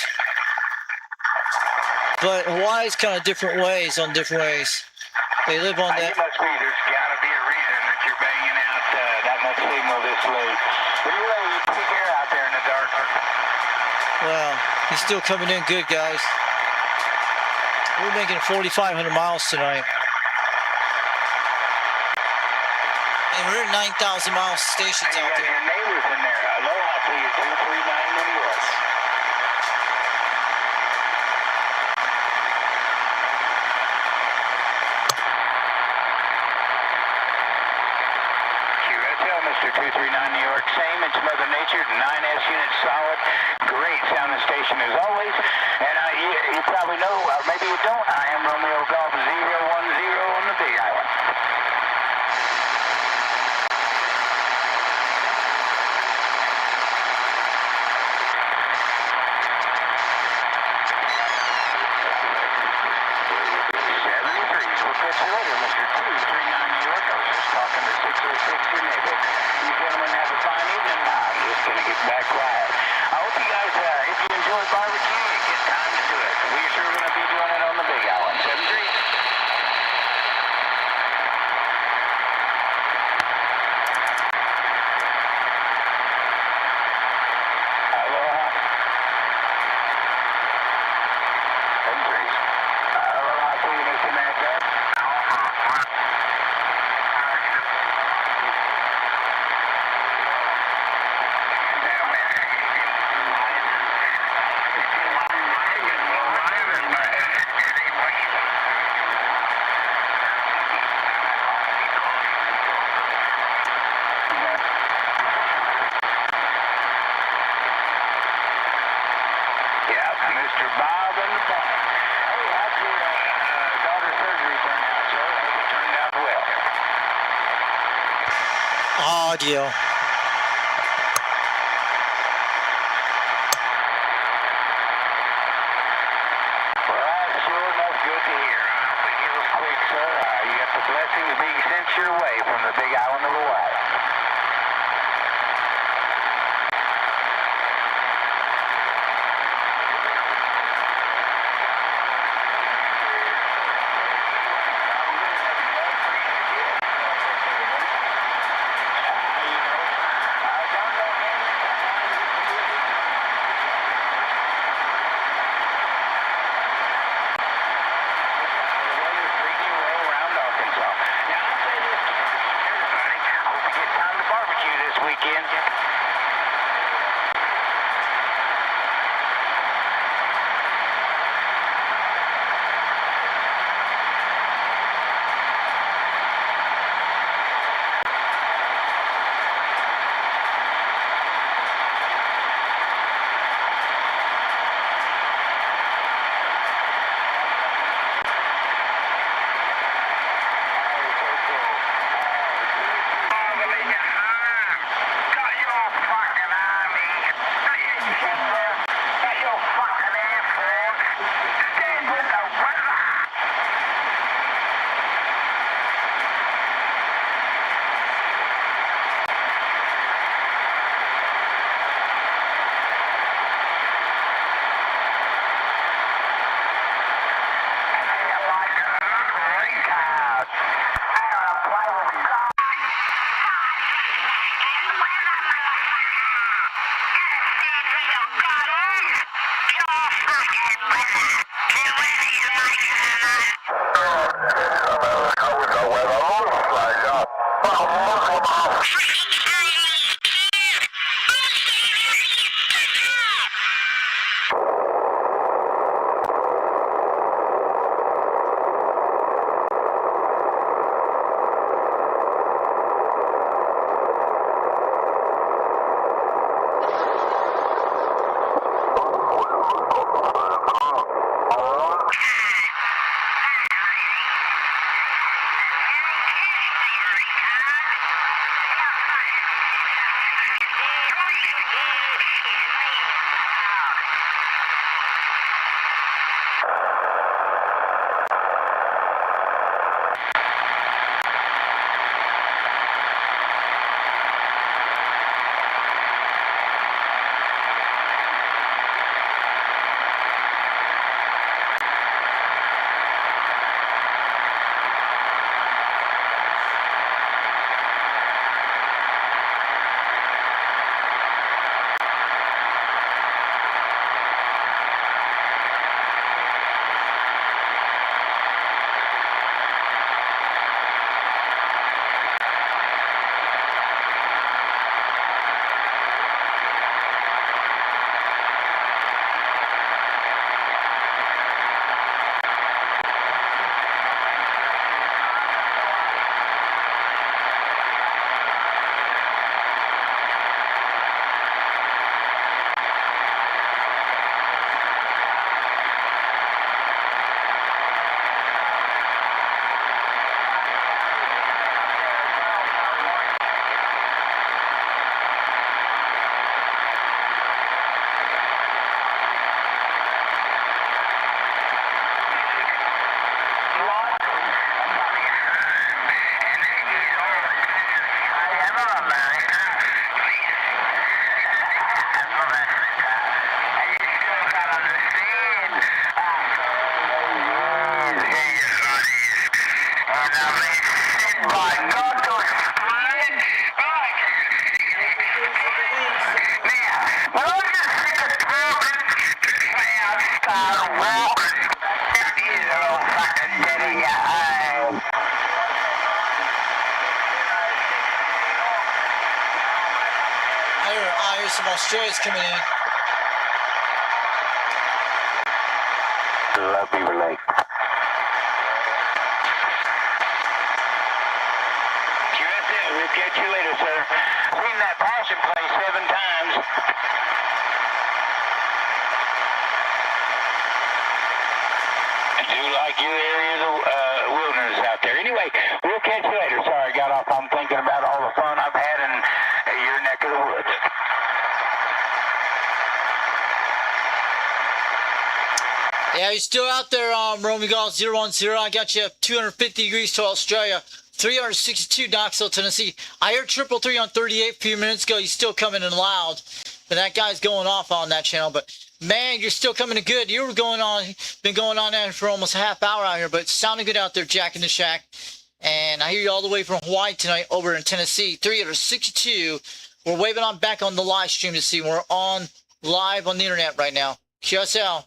But Hawaii's kind of different ways on different ways. They live on that. There's got to be a reason that you're banging out that much signal this way. Anyway, you take care out there in the dark. Well, he's still coming in good, guys. We're making 4,500 miles tonight. And we're at 9,000 mile stations out there. Your neighbors in there. Aloha to you, 239 New York. QSL, Mr. 239 New York. Same, it's Mother Nature, 9S units solid. Great sounding station as always. And you probably know, or maybe you don't, I am Romeo Golf 010 on the Big Island. Audio. Well, sure enough, good to hear. I don't think it was quick, sir. You got the blessings being sent your way from the Big Island of Hawaii. Some Australians coming in. Love Beaver Lake. QSL, we'll catch you later, sir. Seen that passion play 7 times. I do like your area of the wilderness out there. Anyway, we'll catch you later. Sorry, I got off. I'm thinking about all the fun I've had in your neck of the woods. Yeah, you're still out there, Romy Golf 010. I got you up 250 degrees to Australia, 362 Knoxville, Tennessee. I heard 333 on 38 a few minutes ago. He's still coming in loud, but that guy's going off on that channel. But man, you're still coming in good. You were been going on there for almost a half hour out here, but it's sounding good out there, Jack in the Shack. And I hear you all the way from Hawaii tonight over in Tennessee, 362. We're waving on back on the live stream to see we're on live on the internet right now. QSL.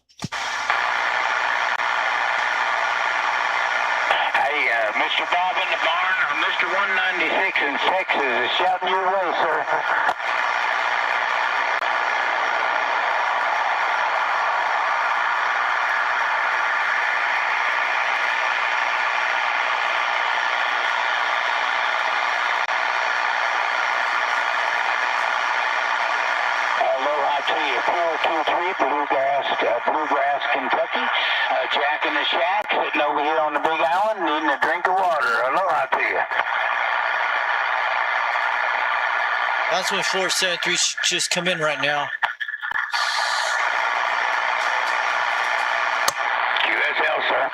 Mr. Bob in the barn, or Mr. 196 in Texas is shouting your way, sir. Aloha to you, 423 Bluegrass, Kentucky. Jack in the Shack, sitting over here on the Big Island, needing a drink of water. Aloha to you. That's when 473 just come in right now. QSL, sir.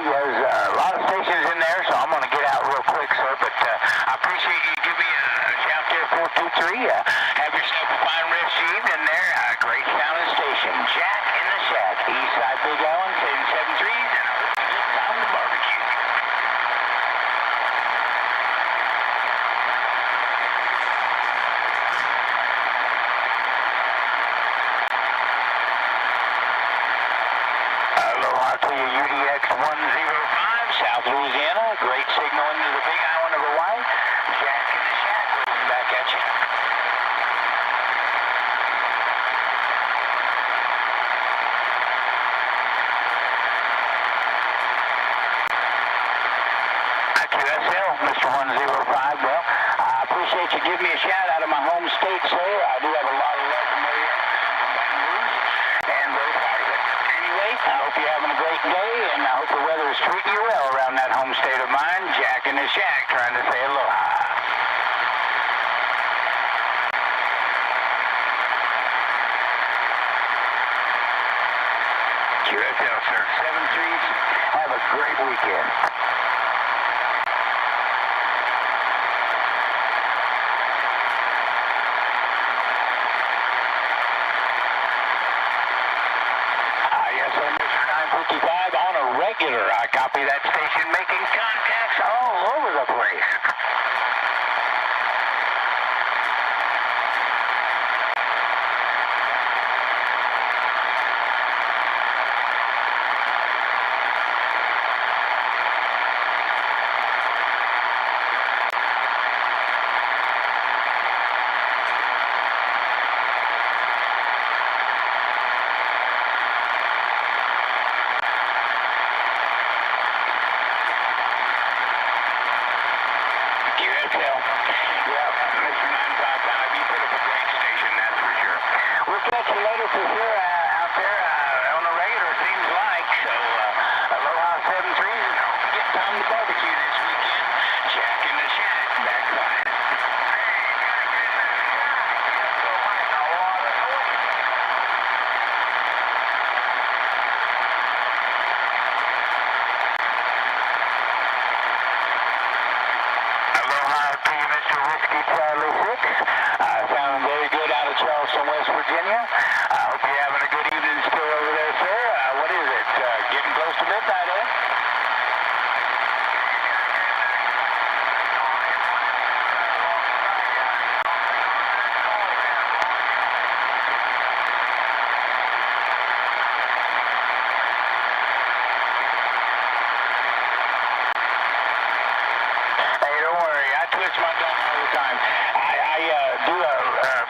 There's a lot of stations in there, so I'm going to get out real quick, sir. But I appreciate you giving me a shout there, 423. Have yourself a fine rest of your evening there. Great sounding station. Jack in the Shack, Eastside Big Island, 1073s, and a good time to barbecue. to you, UDX 105, South Louisiana. Great signal into the Big Island of Hawaii. Jack in the Shack, waving back at you. QSL, Mr. 105. Well, I appreciate you giving me a shout out of my home state, sir. I do have a lot of love for Marietta and very proud of it. Anyway, I hope you're having a great day, and I hope the weather is treating you well around that home state of mine. Jack in the Shack trying to say aloha. QSL, sir. 7-3. Have a great weekend. On a regular, I copy that station, making contacts all over the place. Sounding very good out of Charleston, West Virginia. I hope you're having a good evening still over there, sir. What is it? Getting close to midnight, eh? Hey, don't worry. I twist my thumb all the time. I do a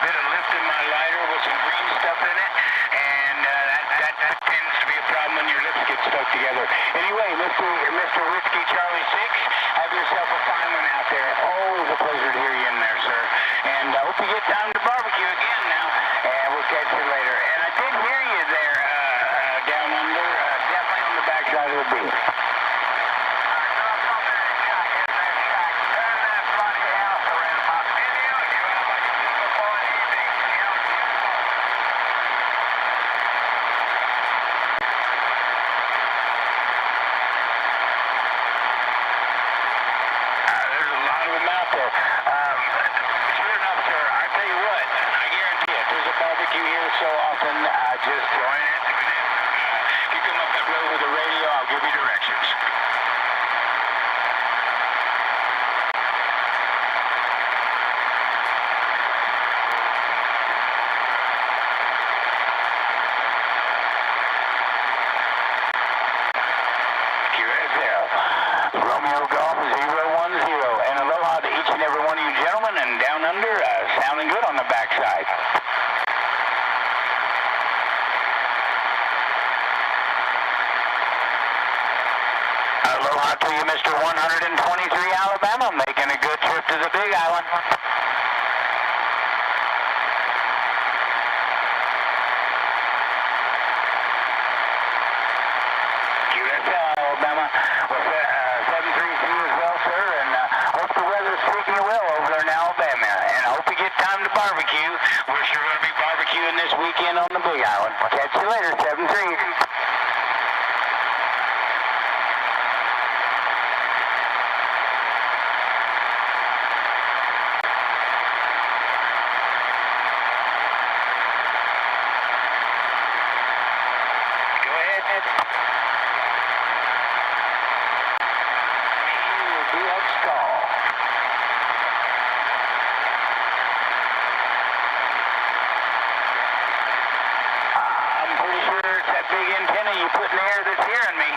bit of lifting my lighter with some green stuff in it, and that tends to be a problem when your lips get stuck together. Anyway, Mr. Whiskey Charlie 6, have yourself a fine one out there. Always a pleasure to hear you in there, sir. And I hope you get time to barbecue again now, and we'll catch you later. And I did hear you there down under, definitely on the backside of the beach. So often, just join it. If you come up that road with the radio, I'll give you directions. QSL, Romeo Golf 010, and aloha to each and every one of you gentlemen, and down under, sounding good on the backside. Aloha to you, Mr. 123 Alabama, making a good trip to the Big Island. QSL Alabama, well, 7-3 to you as well, sir, and hope the weather's treating you well over there in Alabama, and I hope you get time to barbecue. We're sure going to be barbecuing this weekend on the Big Island. Catch you later, 7-3. Big antenna you put in the air that's hearing me.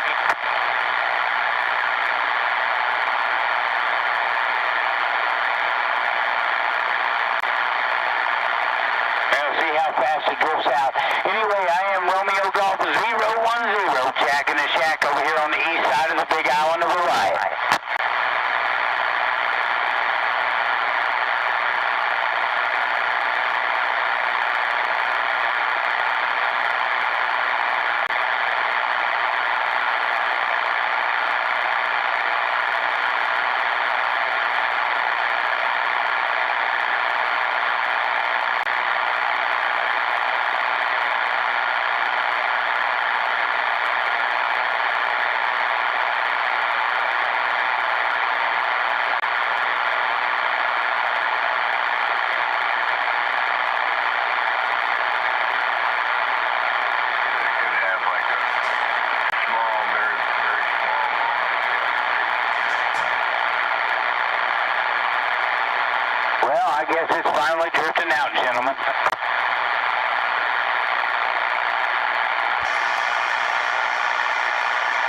guess it's finally drifting out, gentlemen.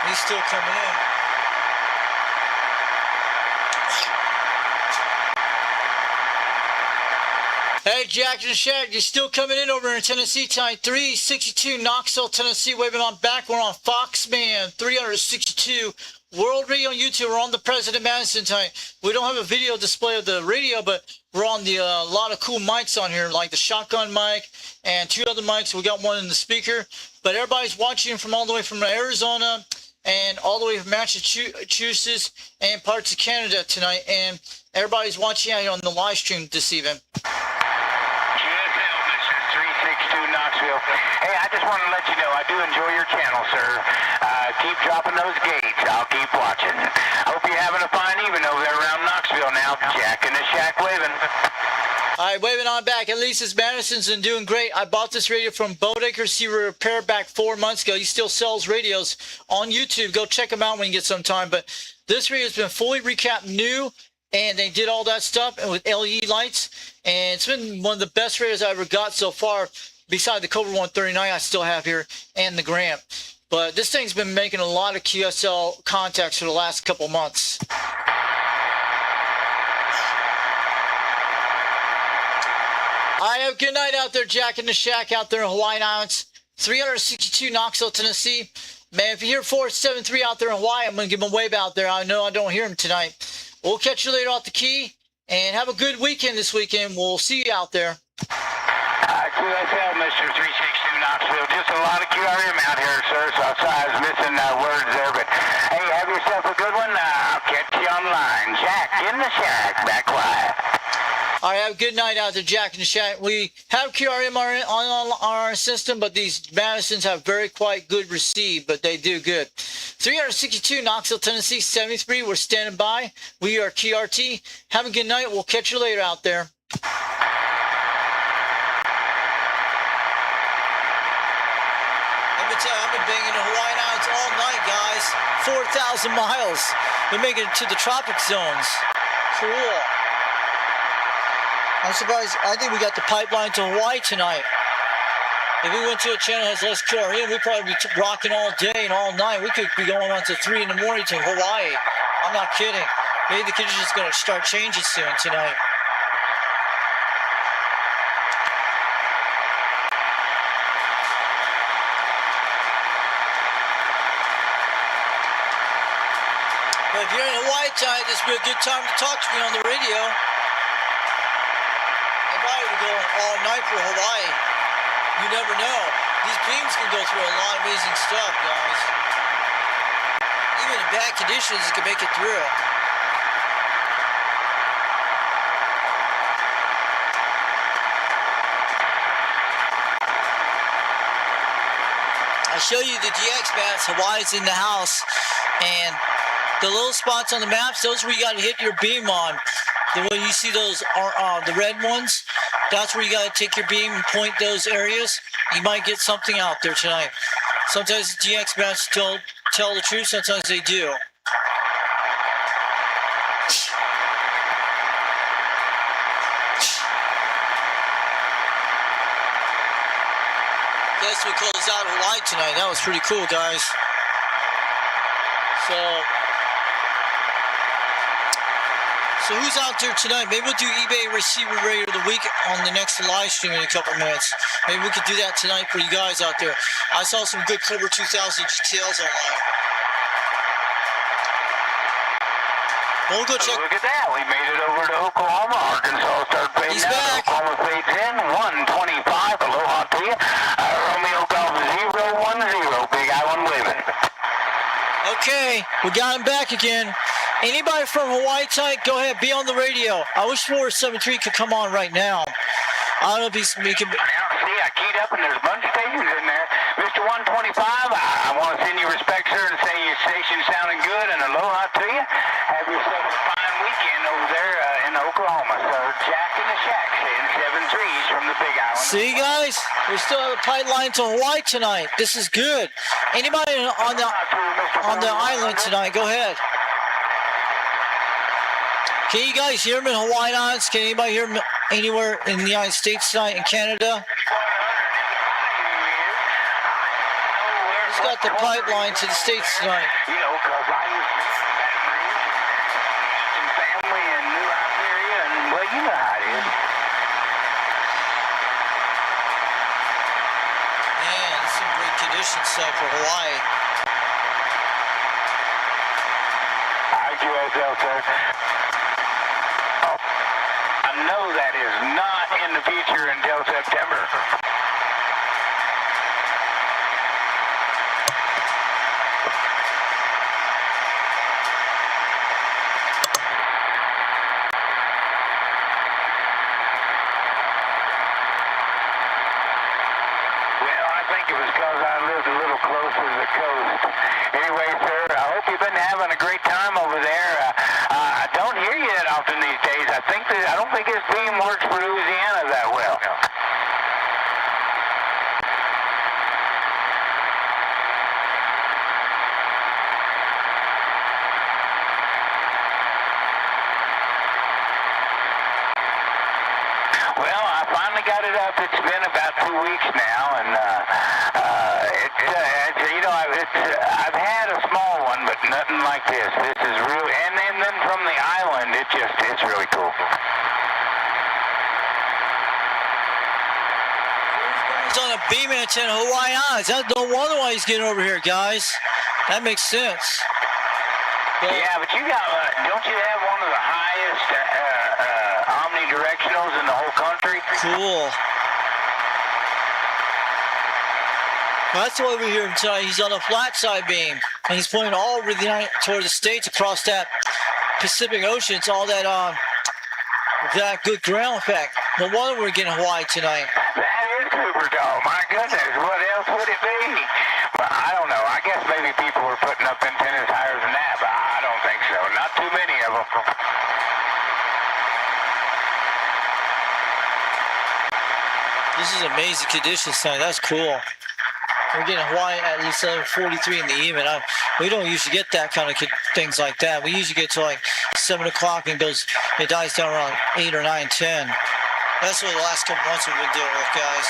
He's still coming in. Hey, Jack and Shaq, you're still coming in over in Tennessee tonight. 362 Knoxville, Tennessee. Waving on back. We're on Foxman 362 World Radio on YouTube. We're on the President Madison tonight. We don't have a video display of the radio, but we're on the lot of cool mics on here, like the shotgun mic and 2 other mics. We got one in the speaker. But everybody's watching from all the way from Arizona and all the way from Massachusetts and parts of Canada tonight. And everybody's watching out here on the live stream this evening. Knoxville. Hey, I just want to let you know I do enjoy your channel, sir. Keep dropping those gates. I'll keep watching. Hope you're having a fine evening over there around Knoxville now. Jack and the Shack waving. All right, waving on back. At least it's Madison's and doing great. I bought this radio from Bodecker Receiver Repair back 4 months ago. He still sells radios on YouTube. Go check him out when you get some time. But this radio has been fully recapped new, and they did all that stuff and with LED lights. And it's been one of the best radios I ever got so far, beside the Cobra 139 I still have here and the Grant. But this thing's been making a lot of QSL contacts for the last couple months. All right, have a good night out there, Jack in the Shack out there in Hawaiian Islands. 362 Knoxville, Tennessee. Man, if you hear 473 out there in Hawaii, I'm going to give him a wave out there. I know I don't hear him tonight. We'll catch you later off the key. And have a good weekend this weekend. We'll see you out there. QSL, Mr. 362 Knoxville. Just a lot of QRM out here, sir, so I was missing words there. But, hey, have yourself a good one. I'll catch you online. Jack in the Shack, back quiet. All right, have a good night out there, Jack in the Shack. We have QRM on our system, but these Madisons have very quite good receive, but they do good. 362 Knoxville, Tennessee, 73. We're standing by. We are QRT. Have a good night. We'll catch you later out there. I've been banging the Hawaiian Islands all night, guys. 4,000 miles. We're making it to the tropic zones. Cool. I'm surprised. I think we got the pipeline to Hawaii tonight. If we went to a channel that has less QRM, we'd probably be rocking all day and all night. We could be going on to 3 in the morning to Hawaii. I'm not kidding. Maybe the conditions going to start changing soon tonight. But if you're in Hawaii tonight, this would be a good time to talk to me on the radio. Anybody would go all night for Hawaii. You never know. These beams can go through a lot of amazing stuff, guys. Even in bad conditions, it can make it through. I show you the DX maps. Hawaii's in the house, and the little spots on the maps, those are where you got to hit your beam on. The way you see those are the red ones, that's where you got to take your beam and point those areas. You might get something out there tonight. Sometimes the DX maps tell the truth, sometimes they do. Guess we closed out Hawaii tonight. That was pretty cool, guys. So who's out there tonight? Maybe we'll do eBay Receiver Radio of the Week on the next live stream in a couple minutes. Maybe we could do that tonight for you guys out there. I saw some good Cobra 2000 GTLs online. We'll go check. Look at that. We made it over to Oklahoma. Arkansas started paying He's down. back. Oklahoma fades in. 125. Aloha to you. Romeo Golf 010. Big Island waving. Okay, we got him back again. Anybody from Hawaii tonight, go ahead, be on the radio. I wish 473 could come on right now. I don't know if he's making... Now, see, I keyed up and there's a bunch of stations in there. Mr. 125, I want to send you respect, sir, and say your station's sounding good, and aloha to you. Have yourself a fine weekend over there in Oklahoma, sir. Jack in the Shack saying 7-3s from the Big Island. See, guys? We still have a pipeline to Hawaii tonight. This is good. Anybody on the island tonight, go ahead. Can you guys hear me in Hawaiian Islands? Can anybody hear me anywhere in the United States tonight in Canada? He's got the pipeline to the States tonight. You know, because I used to live in Baton Rouge, some family in New Iberia, and well, you know how it is. Man, it's some great conditions tonight for Hawaii. QSL, sir. Oh, I know that is not in the future until September. Well, I think it was because I lived a little closer to the coast. Anyway, sir, I hope you've been having a great time over there. I don't hear you that often these days. I don't think this team works for Louisiana that well. Well, I finally got it up. It's been about 2 weeks now, and you know, I've had a small one, but nothing like this. This is real, and then from the island, it's really cool. He's on a beam antenna, Hawaii Eyes. That's no wonder why he's getting over here, guys. That makes sense. But Yeah, but you got, don't you have one of the highest omnidirectionals in the whole country? cool. Well, that's why we hear him tonight. He's on a flat side beam, and he's pointing all over toward the States across that Pacific Ocean. It's all that that good ground effect. No wonder we're getting Hawaii tonight. That is super dope. My goodness, what else would it be? Well, I don't know. I guess maybe people were putting up antennas higher than that, but I don't think so. Not too many of them. This is amazing conditions tonight. That's cool. We're getting Hawaii at least 7:43 in the evening. We don't usually get that kind of things like that. We usually get to like 7 o'clock and it dies down around 8 or 9, 10. That's what the last couple months we've been dealing with, guys.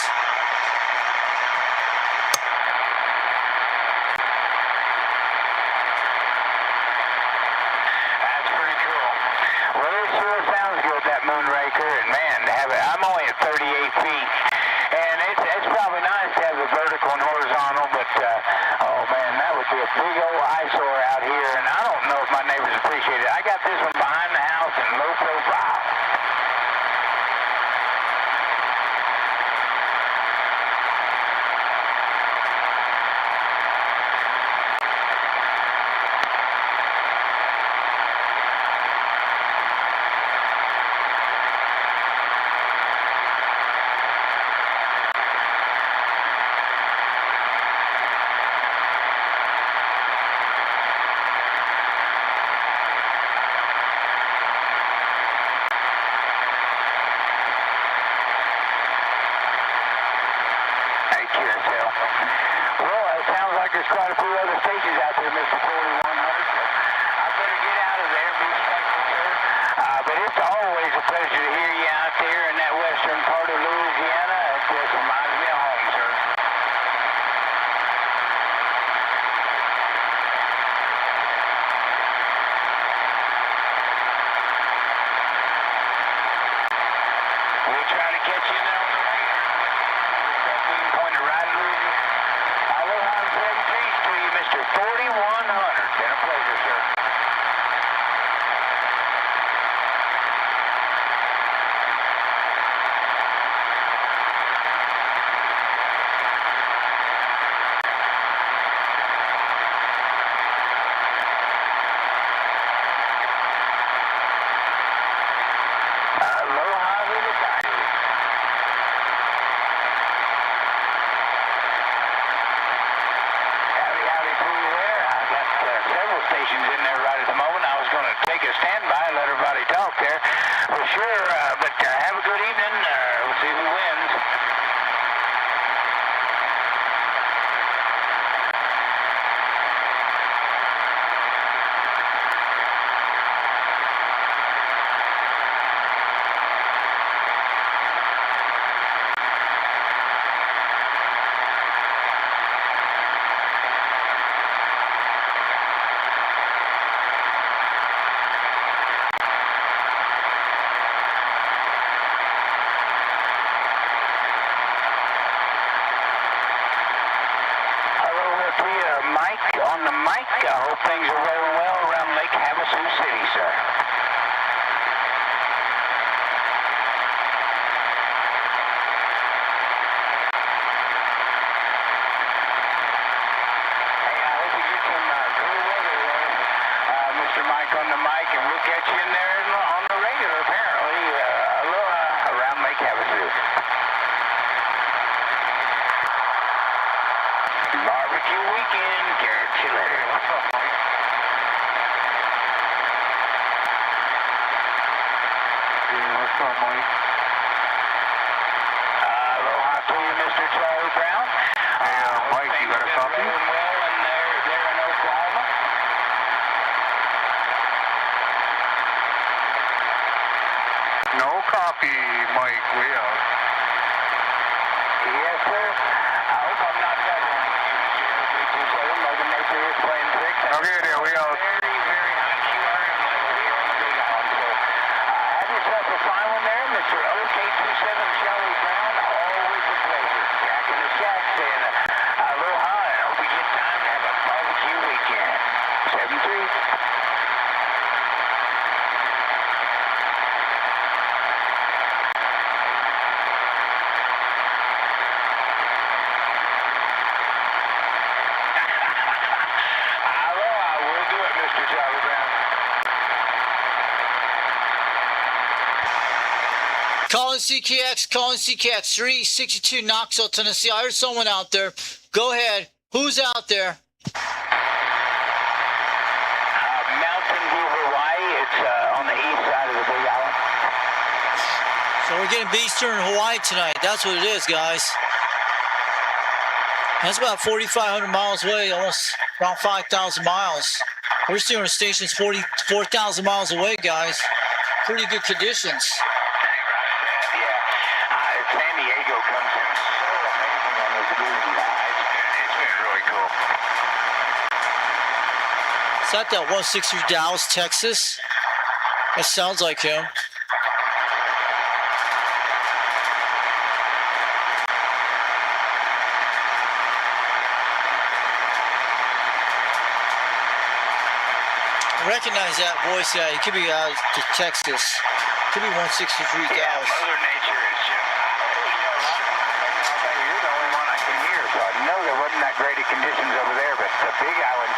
That's pretty cool. Well, it sure sounds good, that Moonraker, and man, to have it, I'm only at 38 feet, and it's probably nice to have the vertical and horizontal, but oh man, that would be a big old eyesore out here, and I don't know if my neighbors appreciate it. I got this one behind the house and low profile. QSL. Well, it sounds like there's quite a few other stations out there, Mr. 4100. So I better get out of there, be respectful, sir. But it's always a pleasure to hear you out there in that western part of Louisiana. It just reminds me of home, sir. We'll try to catch you there on the way. Pointed right at Louisiana. Aloha and 17th to you. on the mic. I hope things are rolling well around Lake Havasu City, sir. Hey, I hope we get some cool weather there, Mr. Mike on the mic, and we'll get you in there on the regular, apparently. Aloha around Lake Havasu. Barbecue weekend, Garrett, see you later. What's up, Mike? What's up, Mike? Aloha to you, Mr. Charlie Brown. Hey, Mike, you got a copy? Rolling well in there in Oklahoma. No copy, Mike. Way out. Yes, sir. I hope I'm not doubling you, Mr. 327. Mother Nature is playing tricks. Okay, there we go. Very, very high QRM level here on the Big Island. So, have yourself a fine one there, Mr. OK27 Charlie Brown. Always a pleasure. Jack in the Shack saying aloha, and hope we get time to have a barbecue weekend. 7-3. Aloha, we'll do it, Mr. Charlie Brown. Calling CKX 362 Knoxville, Tennessee. I heard someone out there. Go ahead. Who's out there? Mountain View, Hawaii. It's on the east side of the Big Island. So we're getting Eastern Hawaii tonight. That's what it is, guys. That's about 4,500 miles away, almost around 5,000 miles. We're still in stations 44,000 miles away, guys. Pretty good conditions. San Diego comes in so amazing on this movie. It's been really cool. Is that 163 Dallas, Texas? That sounds like him. I recognize that voice. Yeah, it could be out to Texas. Could be 163 Yeah, Dallas. Mother Nature is just, you're the only one I can hear, so I know there wasn't that great of conditions over there, but the Big Island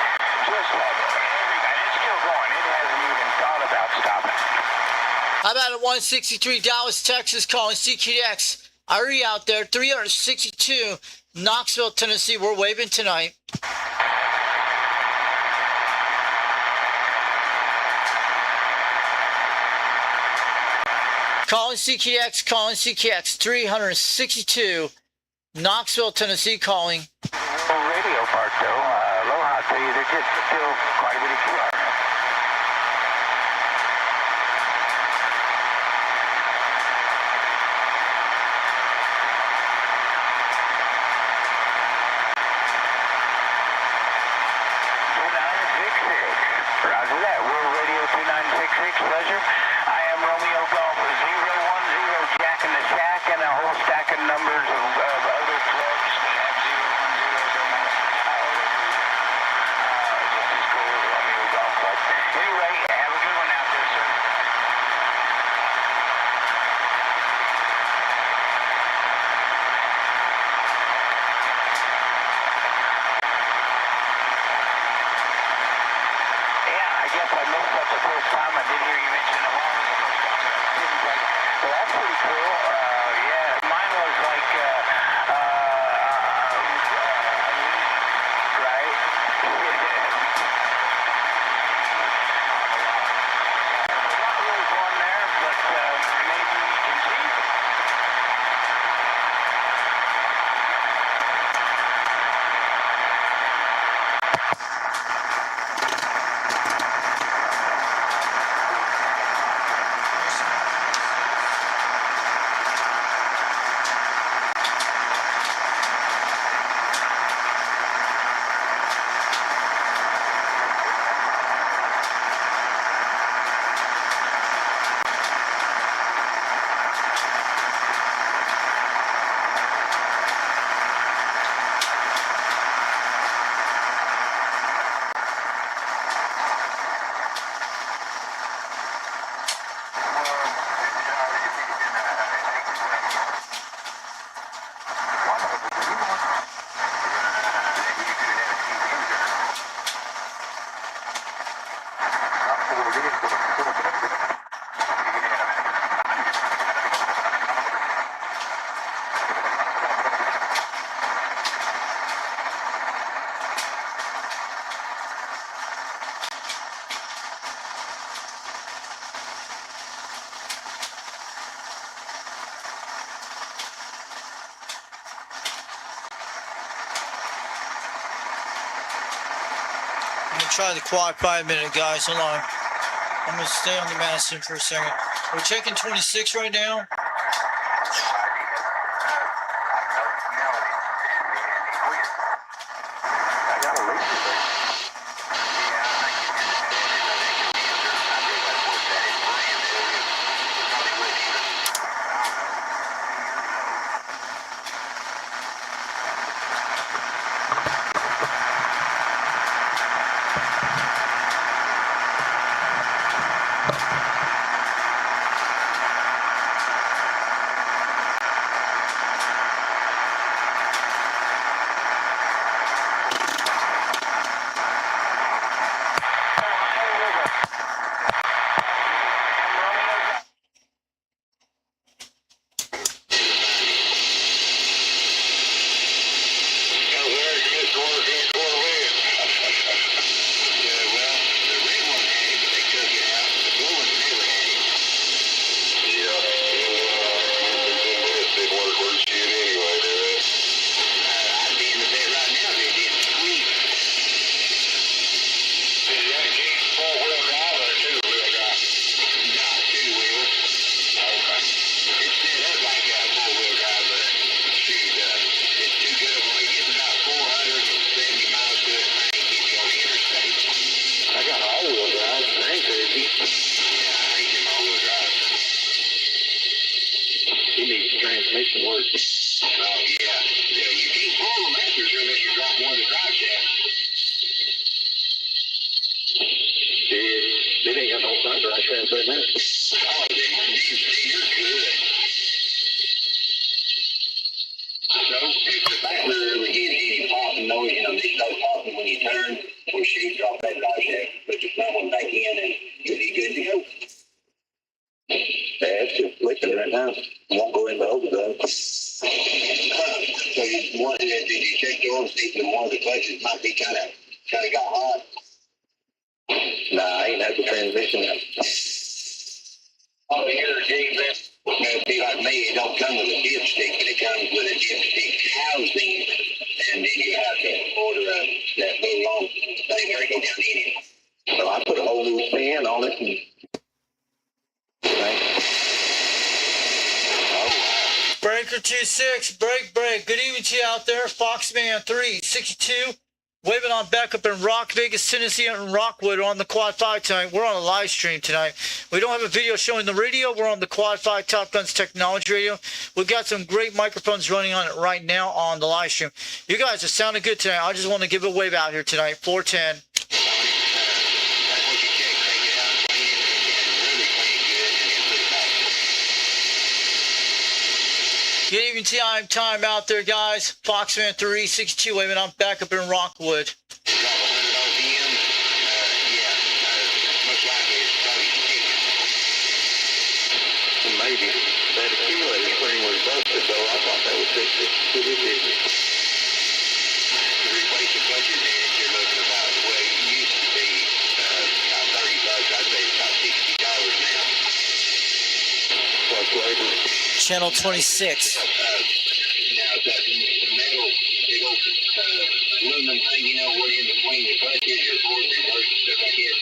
just had everybody. It's still going. It hasn't even thought about stopping. How about at 163 Dallas, Texas, calling CKX. Ari out there, 362 Knoxville, Tennessee. We're waving tonight. Calling CKX, 362 Knoxville, Tennessee, calling. Radio part, though. Aloha to you. There's just still quite a bit of QR. Roger that. World Radio 2966, pleasure. I am Romeo Golf 010, Jack in the Shack, and a whole stack of numbers of other clubs that have 010s on them. Just as cool as Romeo Golf Club. Anyway, have a good one out there, sir. Yeah, I guess I missed that the first time. I did hear you mention the one was the first time that I didn't play. So that's pretty cool. Yeah, mine was like, right? Not really fun there, but maybe we can see. I'm gonna try the quad 5 minute, guys. Hold on. I'm gonna stay on the Madison for a second. We're checking 26 right now. Transmission work. Oh, yeah. You can't pull them after unless you drop one of the drive shafts. They ain't got no front drive shafts right now. Oh, you're good. So, if the back rear ever gets any popping noise, they start popping when you turn, or shoot, drop that drive shaft, put your front one back in, and you'll be good to go. It's just flicking right now. Won't go into overdrive. So did you check the oil seat and one of the clutches might be kind of got hot? Nah, I ain't had the transmission now. Oh, here, James, it'd be like me. It don't come with a dipstick, but it comes with a dipstick housing, and then you have to order that little long thing where it goes down in it. So I put a whole new fan on it and. Breaker 26, break. Good evening to you out there. Foxman 362, waving on back up in Rock, Vegas, Tennessee, and Rockwood on the Quad 5 tonight. We're on a live stream tonight. We don't have a video showing the radio. We're on the Quad 5 Top Guns Technology Radio. We've got some great microphones running on it right now on the live stream. You guys are sounding good tonight. I just want to give a wave out here tonight. 410. Good evening, time out there, guys. Foxman 362, waving on back up in Rockwood. Maybe that accumulator spring was busted, though. I thought that would fix it. It is. To replace the clutches in it, you're looking about the way it used to be, about $30. I'd say it's about $60 now. Plus labor. Channel 26. Now that metal, big old aluminum thing, where in between the clutches, your forward, reverse, and stuff like that.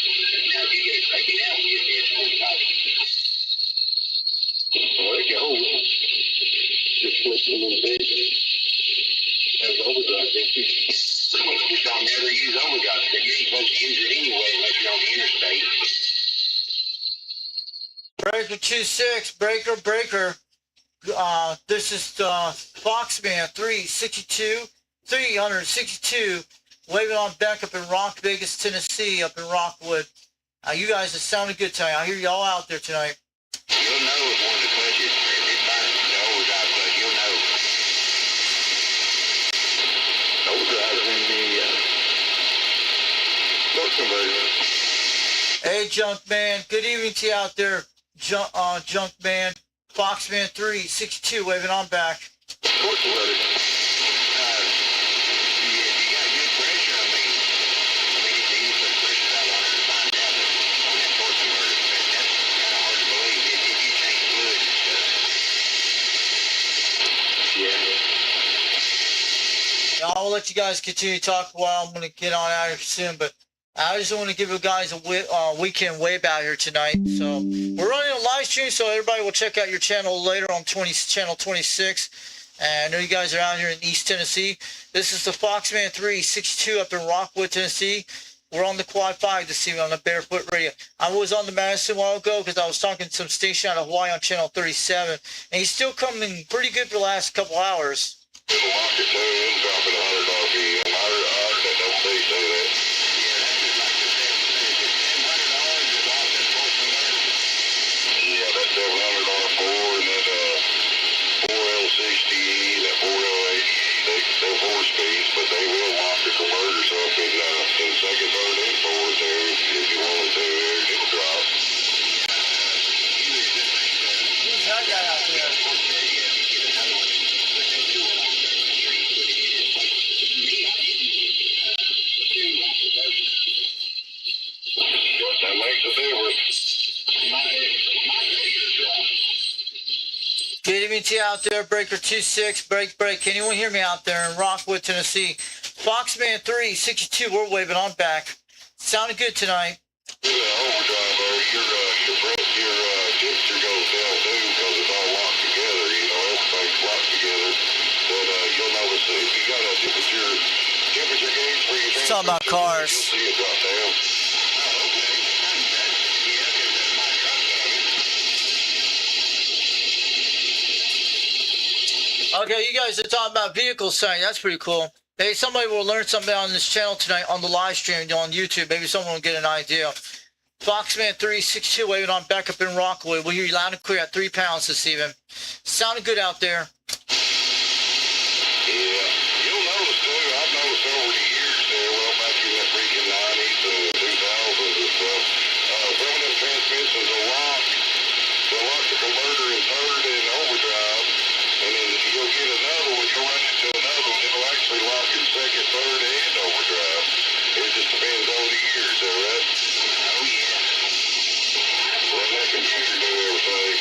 Now if you get it taken out, you get this on top. Well, it goes. Just flips a little bit. That's overdrive. Just don't never use overdrive. You ain't supposed to use it anyway unless you're on the interstate. Breaker 26, breaker. This is Foxman 362, waving on back up in Rock, Vegas, Tennessee, up in Rockwood. You guys are sounding good tonight. I hear y'all out there tonight. You'll know if one of the clutches, if it burns the overdrive clutch, you'll know. Overdrive is in the torque converter. Hey, Junkman. Good evening to you out there, Junkman. Foxman 362, waving on back. Torque converter. You got good pressure. I mean, if you put pressure out on it to find out on that torque converter, that's kind of hard to believe if you change fluids and stuff. Yeah. I'll let you guys continue to talk a while. I'm going to get on out of here soon, but I just want to give you guys a weekend wave out here tonight. So we're running a live stream, so everybody will check out your channel later on channel 26. And I know you guys are out here in East Tennessee. This is the Foxman 362 up in Rockwood, Tennessee. We're on the Quad 5 this evening on the Barefoot Radio. I was on the Madison a while ago because I was talking to some station out of Hawaii on channel 37. And he's still coming pretty good for the last couple hours. Good evening to you out there, Breaker 26, break. Can anyone hear me out there in Rockwood, Tennessee? Foxman 362, we're waving on back. Sounded good tonight. Yeah, overdrive there. Your temperature goes down too because it's all locked together. You know, everything's locked together. Then you'll notice that if you got a temperature gauge for your It's talking about cars. you'll see it drop down. Okay, you guys are talking about vehicles tonight. That's pretty cool. Maybe somebody will learn something on this channel tonight on the live stream on YouTube. Maybe someone will get an idea. Foxman 362 waving on back up in Rockwood. We'll hear you loud and clear at 3 pounds this evening. Sounded good out there. Yeah, you'll notice too. I've noticed over the years there, well, back in the freaking 90s and 2000s and stuff, some of them transmissions will lock the converter in third and overdrive, and then you'll get another one, you'll run into another one, it'll actually lock in second, third, and overdrive. It just depends on the years, is that right? Oh, yeah. Let that computer do everything.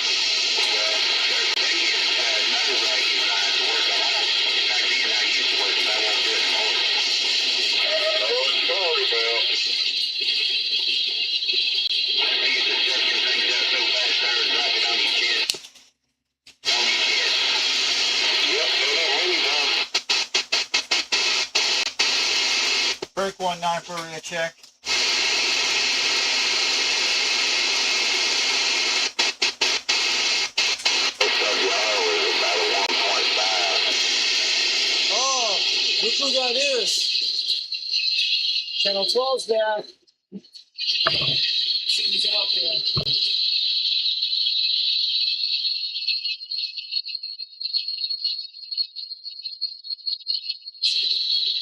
Break 19 for a check. Oh, which one that is? Channel 12's back. She's out there.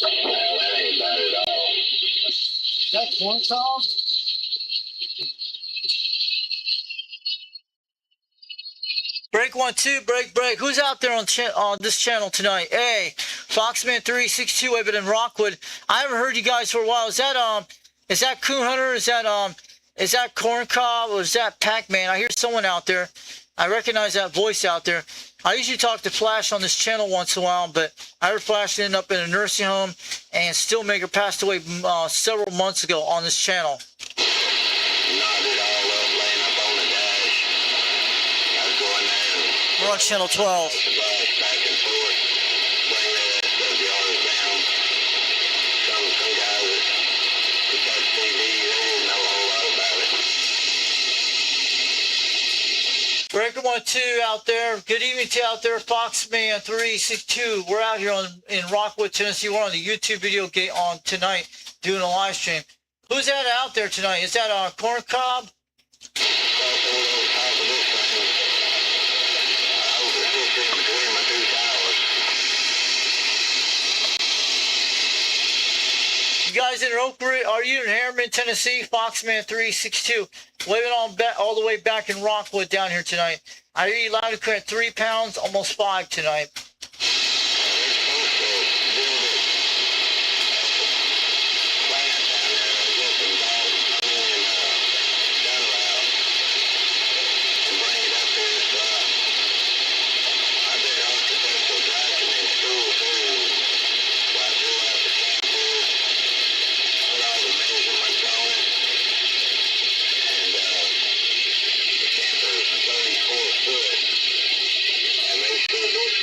That ain't bad at all. That corn cob? Break 1-2, break. Who's out there on this channel tonight? Hey, Foxman 362 waving in Rockwood. I haven't heard you guys for a while. Is that Coon Hunter? Is that Corn Cob? Or is that Pac-Man? I hear someone out there. I recognize that voice out there. I usually talk to Flash on this channel once in a while, but I heard Flash ended up in a nursing home, and Steelmaker passed away several months ago on this channel. We're on channel 12. Breaker 1-2 out there. Good evening to you out there, Foxman 362. We're out here in Rockwood, Tennessee. We're on the YouTube video gate on tonight doing a live stream. Who's that out there tonight? Is that Corn Cob? You guys in Oak Ridge, are you in Harriman, Tennessee? Foxman 362, waving on all the way back in Rockwood down here tonight. I hear you loud and clear at 3 pounds, almost 5 tonight.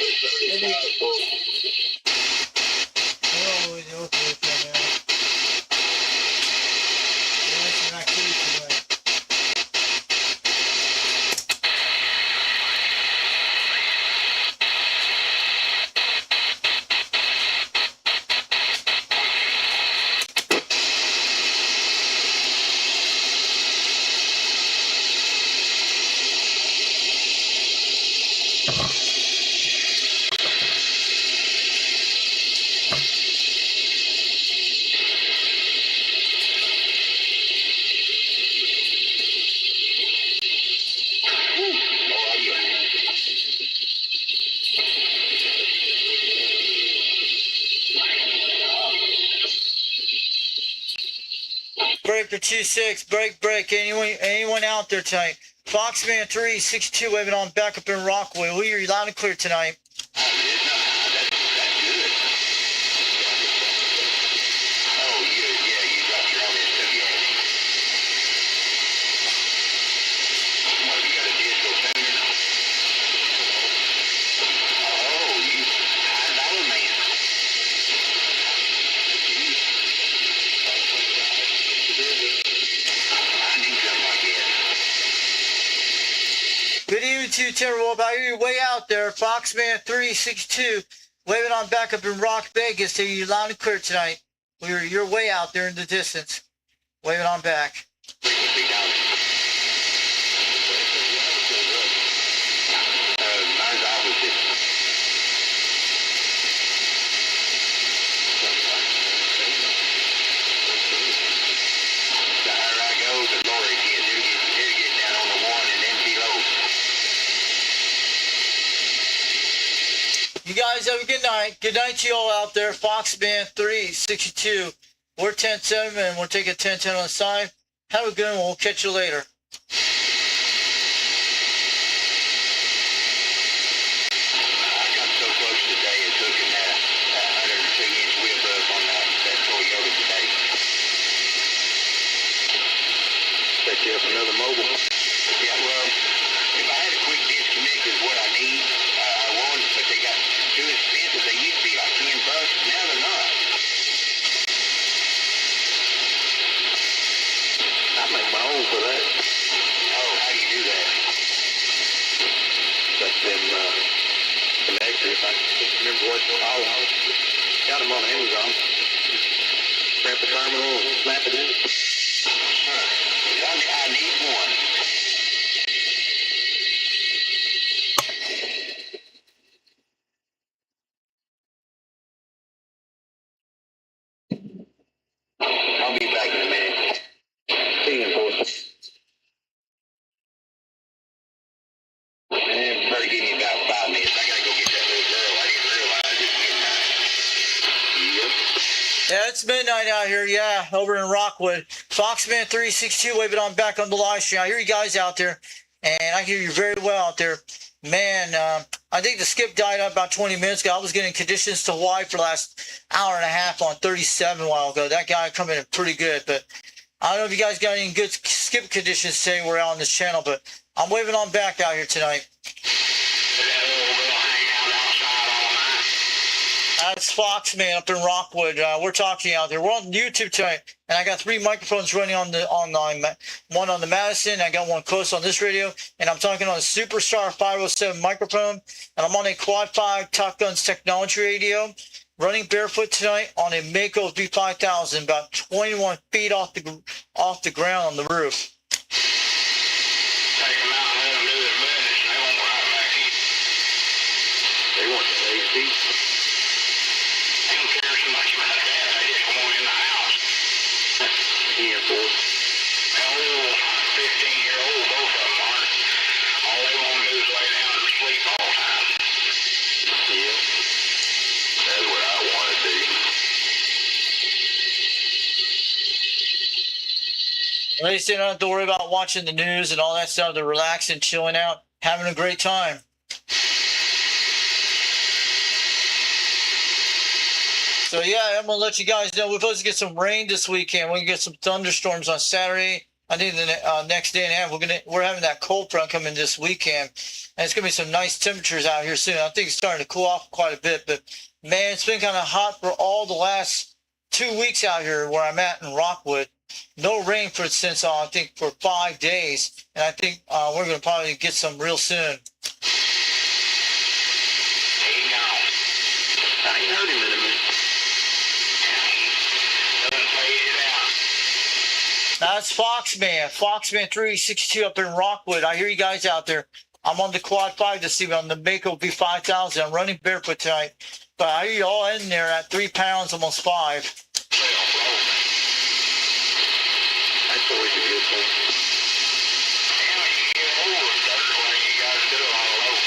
Oh, it's okay, man. There's some activity tonight. Breaker 2-6, break. Anyone out there tonight? Foxman 362 waving on back up in Rockaway. We are loud and clear tonight. Good evening to you, Timberwolf. I hear you way out there. Foxman 362 waving on back up in Rock Vegas. Hear you loud and clear tonight. You're way out there in the distance. Waving on back. You guys have a good night. Good night to you all out there. Foxman 362. We're 10-7 and we'll take a 10-10 on the side. Have a good one. We'll catch you later. Set you up another mobile. Yeah, well, if I had a quick disconnect is what I need. I want, but they got too expensive. They used to be like $10. Now they're not. I make my own for that. Oh, how do you do that? Got them connectors. I can't remember what they're called. Got them on Amazon. Grab the terminal and snap it in. I need one. I'll be back in a minute. See you in Portland. And better give me about 5 minutes. I gotta go get that little girl. I didn't realize it's midnight. Yep. Yeah, it's midnight out here. Yeah, over in Rockwood. Foxman 362 waving on back on the live stream. I hear you guys out there, and I hear you very well out there. Man, I think the skip died up about 20 minutes ago. I was getting conditions to Hawaii for the last hour and a half on 37 a while ago. That guy coming in pretty good, but I don't know if you guys got any good skip conditions today. We're out on this channel, but I'm waving on back out here tonight. That's Foxman up in Rockwood. We're talking out there. We're on YouTube tonight, and I got 3 microphones running on the online. One on the Madison, I got one close on this radio, and I'm talking on a Superstar 507 microphone, and I'm on a Quad 5 Top Guns Technology radio, running barefoot tonight on a Mako V5000, about 21 feet off the ground on the roof. Take them out and let them do their business. They won't ride back here. They want the AC. They don't care so much about that. They just want in the house. Yeah, boy. Old 15-year-old, both of them are. All they want to do is lay down and sleep all the time. Yeah. That's what I want to do. At least they don't have to worry about watching the news and all that stuff. They're relaxing, chilling out, having a great time. So yeah, I'm gonna let you guys know we're supposed to get some rain this weekend. We can get some thunderstorms on Saturday, I think the next day and a half we're having that cold front coming this weekend, and it's gonna be some nice temperatures out here soon. I think it's starting to cool off quite a bit, but man, it's been kind of hot for all the last 2 weeks out here where I'm at in Rockwood. No rain since I think for 5 days, and I think we're gonna probably get some real soon. I ain't heard him in a minute. That's Foxman 362 up in Rockwood. I hear you guys out there. I'm on the Quad 5 this evening on the Mako V5000. I'm running barefoot tonight, but I hear you all in there at 3 pounds, almost 5. That's always a good thing. And when you get over dirt, well, you got to do it on low.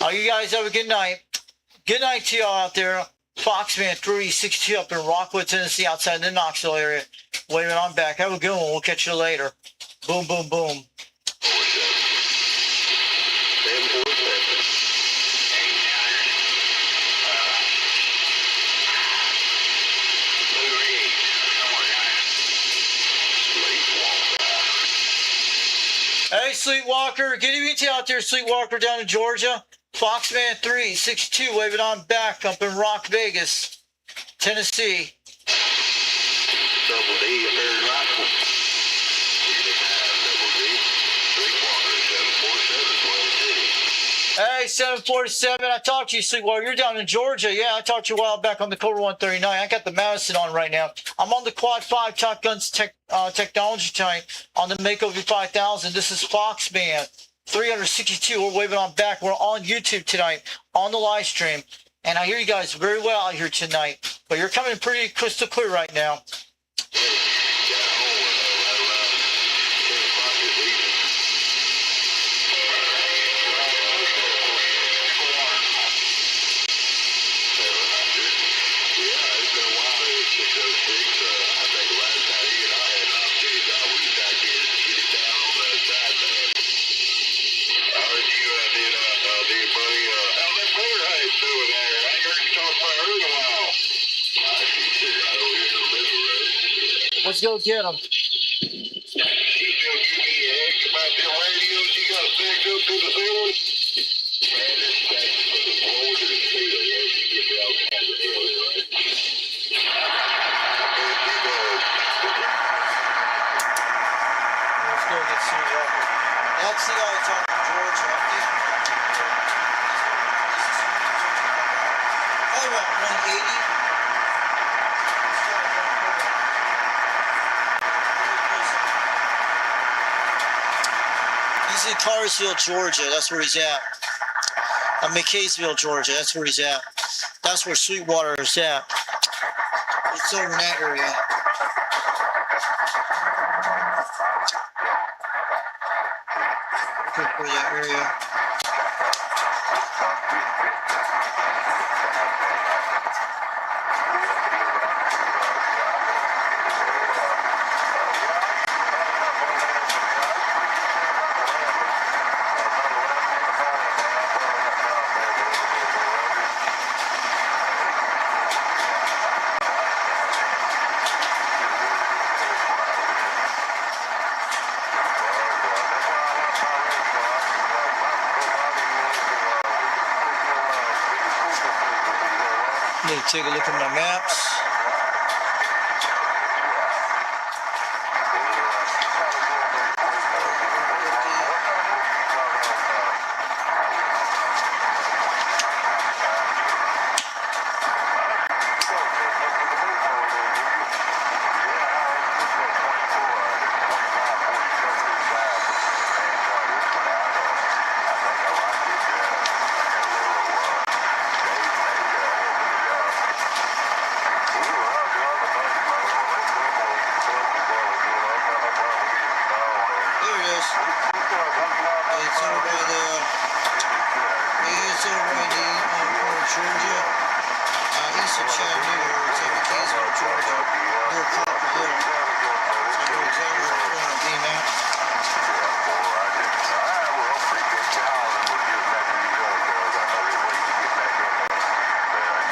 Oh, yeah. You guys have a good night. Good night to y'all out there. Foxman 362 up in Rockwood, Tennessee, outside the Knoxville area. Waving on back. Have a good one. We'll catch you later. Boom, boom, boom. 747. Hey, Sleepwalker. Good evening to you out there, Sleepwalker, down in Georgia. Foxman 362 waving on back up in Rock Vegas, Tennessee. Double D, if there's rifle. Double D, 747, 12 City. Hey, 747. I talked to you, Sleepwalker. You're down in Georgia. Yeah, I talked to you a while back on the Cobra 139. I got the Madison on right now. I'm on the Quad 5 Top Guns technology tonight on the Mako V5000. This is Foxman 362. We're waving on back. We're on YouTube tonight on the live stream, and I hear you guys very well out here tonight, but you're coming pretty crystal clear right now. Let's go get them. Let's go get Sleepwalker. That's the guy talking Georgia. Probably about 180. He's in Cartersville, Georgia. That's where he's at. McKaysville, Georgia. That's where he's at. That's where Sweetwater is at. It's over in that area. Looking for that area. Need to take a look at my maps.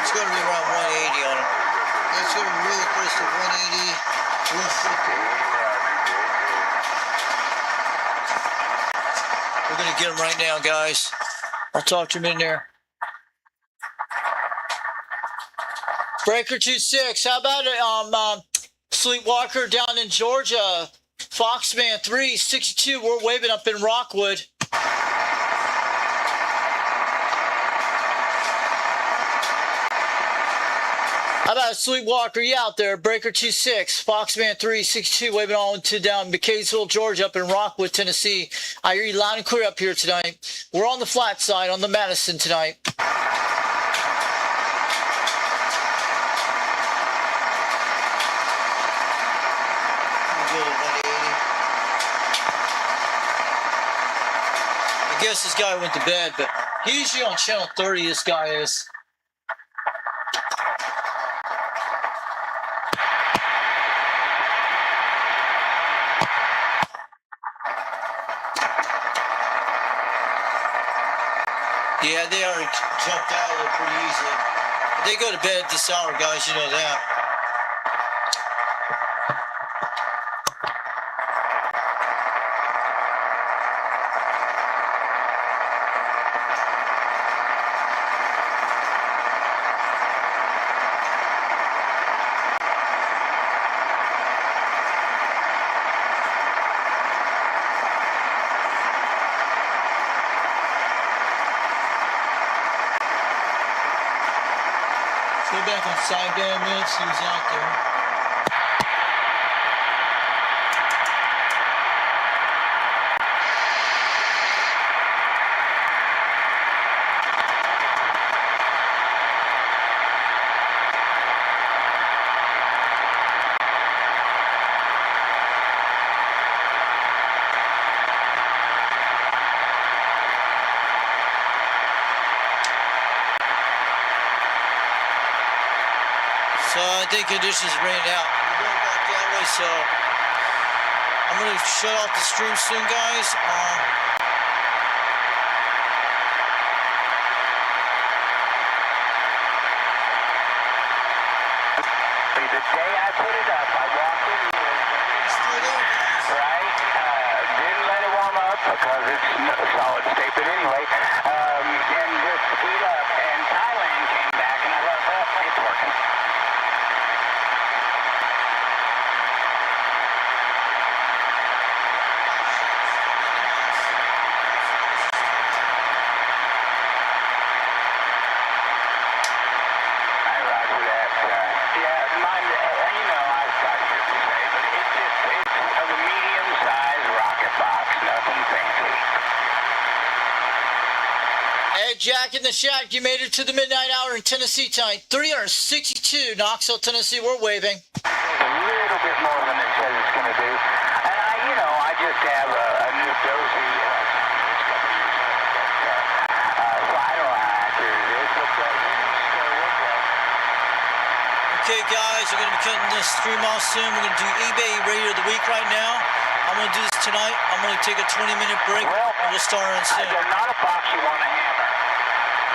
It's going to be around 180 on it. Let's go really close to 180, 150. We're gonna get him right now, guys. I'll talk to him in there. Breaker 26. How about it, Sleepwalker down in Georgia? Foxman 362. We're waving up in Rockwood. How about Sleepwalker? You out there? Breaker 26. Foxman 362. Waving on to down McCaysville, Georgia, up in Rockwood, Tennessee. I hear you loud and clear up here tonight. We're on the flat side on the Madison tonight. I guess this guy went to bed, but he's usually on channel 30, this guy is. Yeah, they already jumped out of there pretty easily. They go to bed at this hour, guys, you know that. Go back on sideband minutes, he was out there. So I think conditions rained out. We're going back that way, so I'm going to shut off the stream soon, guys. The day I put it up, I walked in here, It's still there, guys. right? Didn't let it warm up because it's solid state, but anyway, and just heat up. And Thailand came back, and I thought, well, it's working. I roger that. Yeah, mine, you know, I've got shit to say, but it's of a medium-sized rocket box, nothing fancy. Hey, Jack in the Shack, you made it to the midnight hour in Tennessee tonight. 362, Knoxville, Tennessee. We're waving. A little bit more than it says it's going to do. And I just have a new Dozy. It's a couple years old, but, so I don't know how accurate it is, but still work well. Okay, guys, we're going to be cutting this stream off soon. We're going to do eBay Radio of the Week right now. I'm going to do this tonight. I'm going to take a 20-minute break, Well, and we'll start on soon. They're not a box you want to hammer.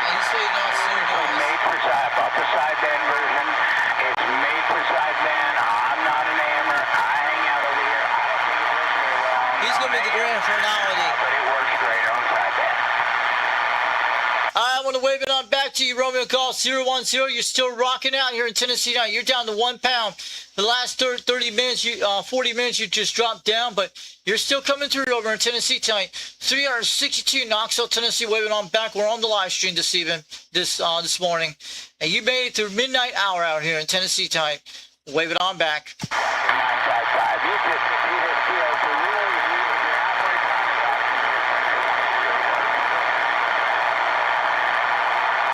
You say not soon, It's guys. made for side, bought the sideband version. It's made for sideband. I'm not an hammer. I hang out over here. I don't think it works very well. He's going to be the grand finality. But it works great on sideband. I want to wave it on back to you, Romeo Golf 010. You're still rocking out here in Tennessee now. You're down to 1 pound. The last 30 minutes, 40 minutes, you just dropped down, but you're still coming through over in Tennessee tonight. 362 Knoxville, Tennessee. Waving on back. We're on the live stream this evening, this morning, and you made it through midnight hour out here in Tennessee tonight. Wave it on back. 955. You just, for real, if you're halfway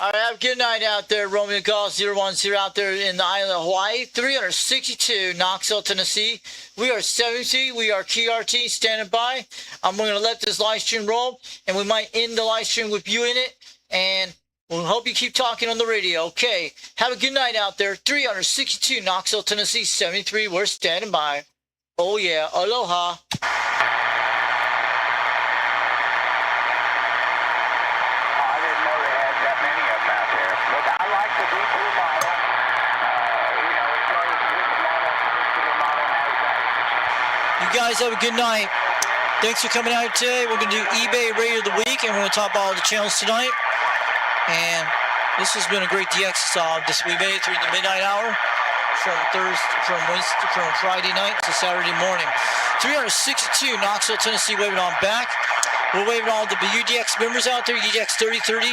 All right, have a good night out there, Romeo Golf 010 out there in the island of Hawaii. 362 Knoxville, Tennessee. We are 70. We are KRT standing by. I'm going to let this live stream roll, and we might end the live stream with you in it. And we'll hope you keep talking on the radio. Okay, have a good night out there. 362 Knoxville, Tennessee, 73. We're standing by. Oh, yeah. Aloha. I didn't know they had that many of them out there. But I like the B2 model. You know, it's You guys have a good night. Thanks for coming out today. We're going to do eBay Radio of the Week, and we're going to talk about all the channels tonight. And this has been a great DX. We made it through the midnight hour from Friday night to Saturday morning. 362 Knoxville, Tennessee, waving on back. We're waving all the UDX members out there, UDX 3030,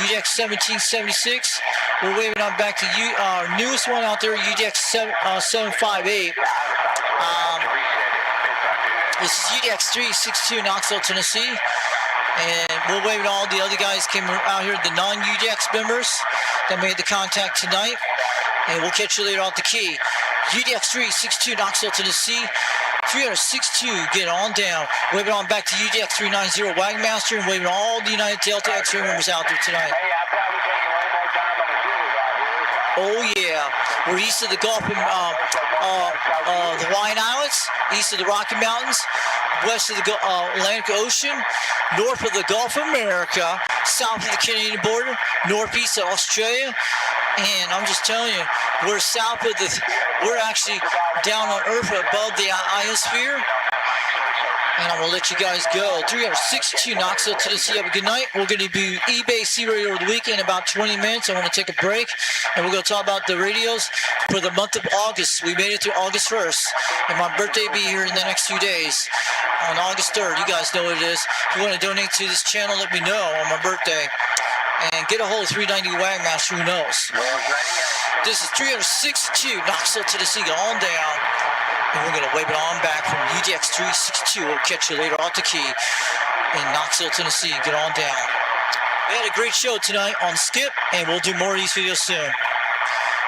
UDX 1776. We're waving on back to our newest one out there, UDX 758. This is UDX 362 Knoxville, Tennessee. And we're waving all the other guys came out here, the non-UDX members that made the contact tonight. And we'll catch you later off the key. UDX 362 Knoxville, Tennessee. 362, get on down. Waving on back to UDX 390 Wagmaster, and waving all the United Delta X-ray members out there tonight. Hey, I'll probably take you way more time on the shooter out here. Oh yeah, we're east of the Gulf and the Hawaiian Islands, east of the Rocky Mountains, west of the Atlantic Ocean, north of the Gulf of America, south of the Canadian border, northeast of Australia. And I'm just telling you, we're south of we're actually down on Earth above the ionosphere. And I'm going to let you guys go. 362 Knoxville, Tennessee. Have a good night. We're going to do eBay C Radio of the Week in about 20 minutes. I want to take a break. And we're going to talk about the radios for the month of August. We made it through August 1st. And my birthday will be here in the next few days. On August 3rd. You guys know what it is. If you want to donate to this channel, let me know on my birthday. And get a hold of 390 Wagmaster, who knows. This is 362 Knoxville, Tennessee. Go on down. And we're going to wave it on back from UDX 362. We'll catch you later off the key in Knoxville, Tennessee. Get on down. We had a great show tonight on Skip, and we'll do more of these videos soon.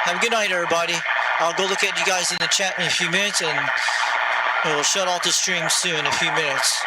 Have a good night, everybody. I'll go look at you guys in the chat in a few minutes, and we'll shut off the stream soon in a few minutes.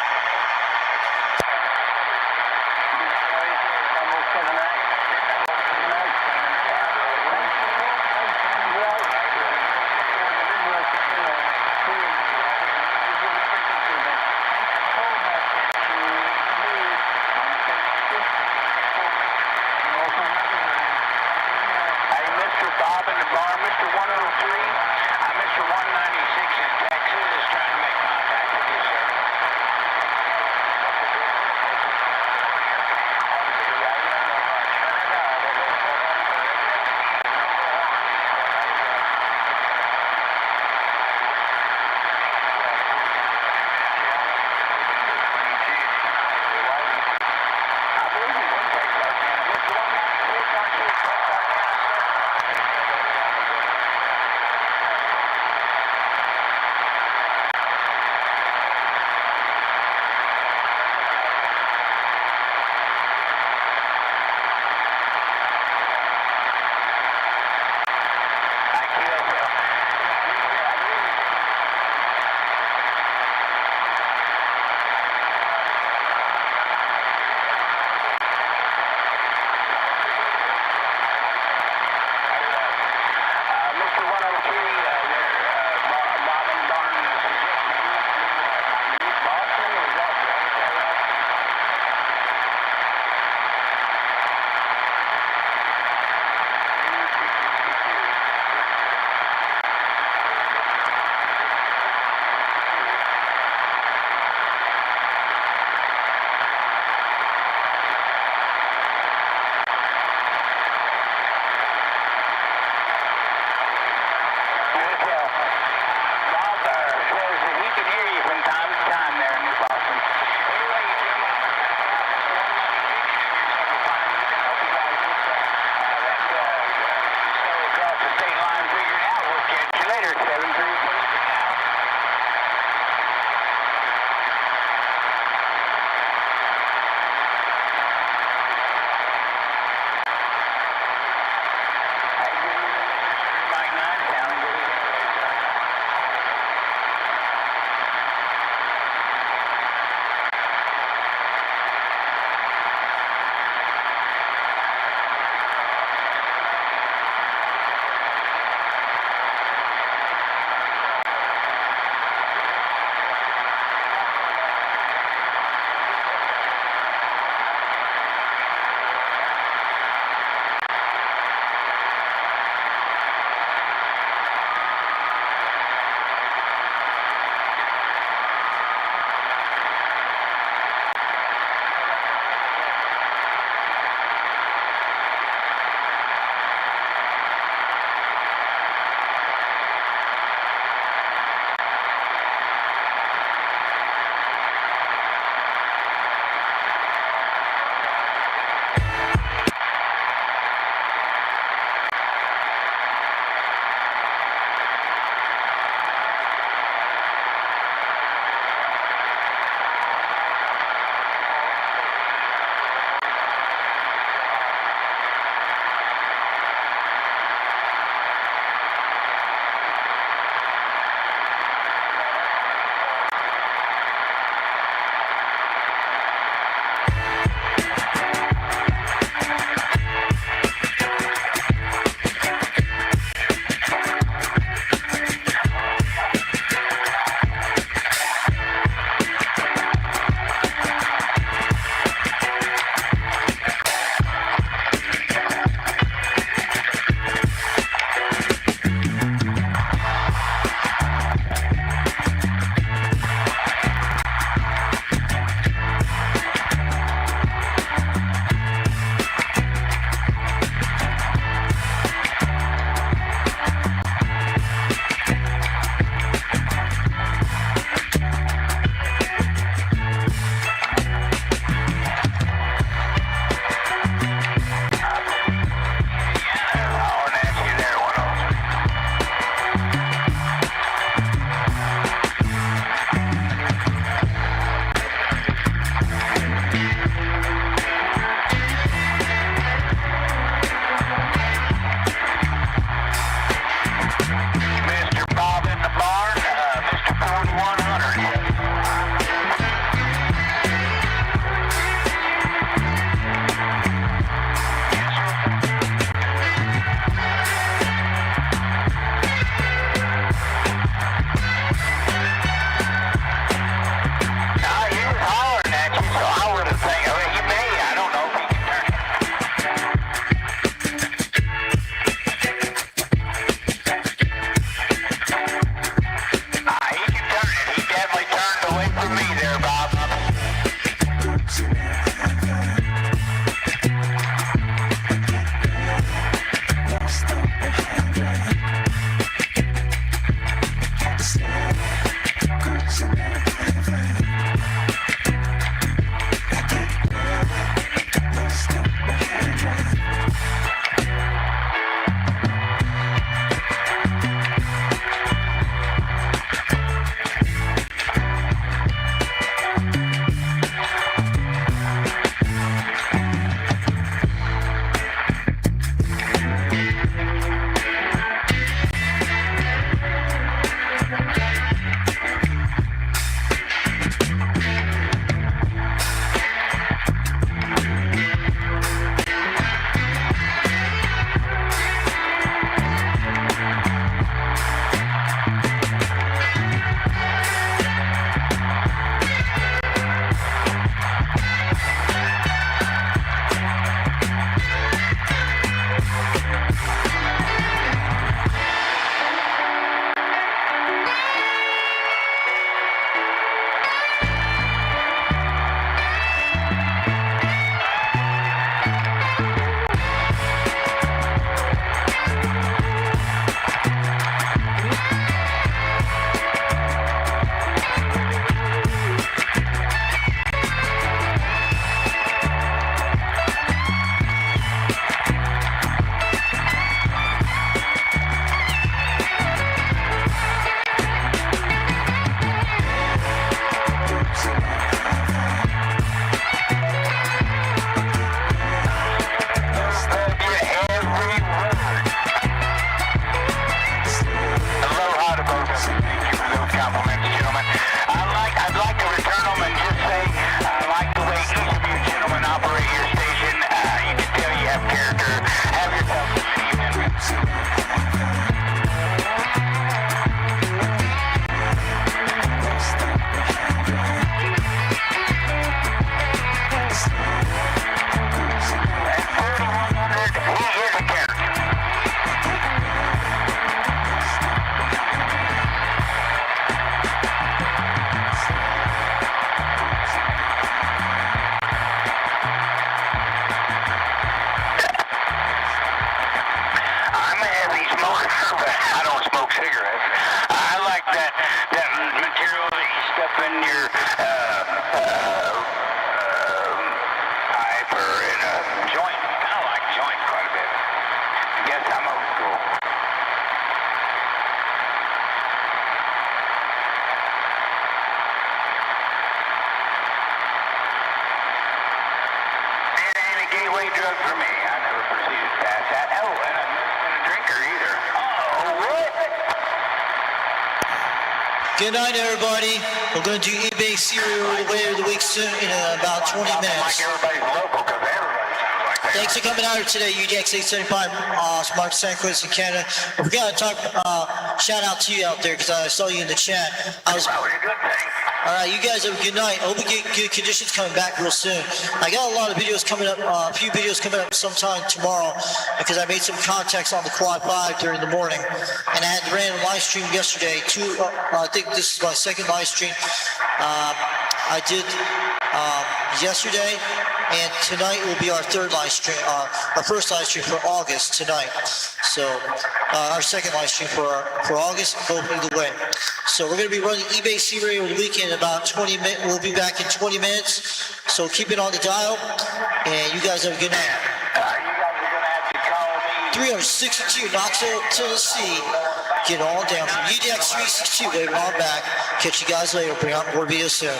Good night, everybody. We're going to do eBay Serial later the week soon in about 20 minutes. Everybody's local because everybody sounds like that. Thanks for coming out here today, UDX 875, Mark Sanquist in Canada. I forgot to talk, shout out to you out there because I saw you in the chat. Probably a good thing. All right, you guys have a good night. I hope we get good conditions coming back real soon. I got a lot of videos coming up, a few videos coming up sometime tomorrow because I made some contacts on the Quad 5 during the morning. And I had the random live stream yesterday. I think this is my second live stream. I did yesterday, and tonight will be our third live stream, our first live stream for August tonight. So our second live stream for August, both either way. So we're going to be running eBay C-Radio over the weekend in about 20 minutes. We'll be back in 20 minutes. So keep it on the dial, and you guys have a good night. You guys are going to have to call me. 362 Knoxville, Tennessee. Get all down from UDX 362. Waving on back. Catch you guys later. Bring out more videos soon.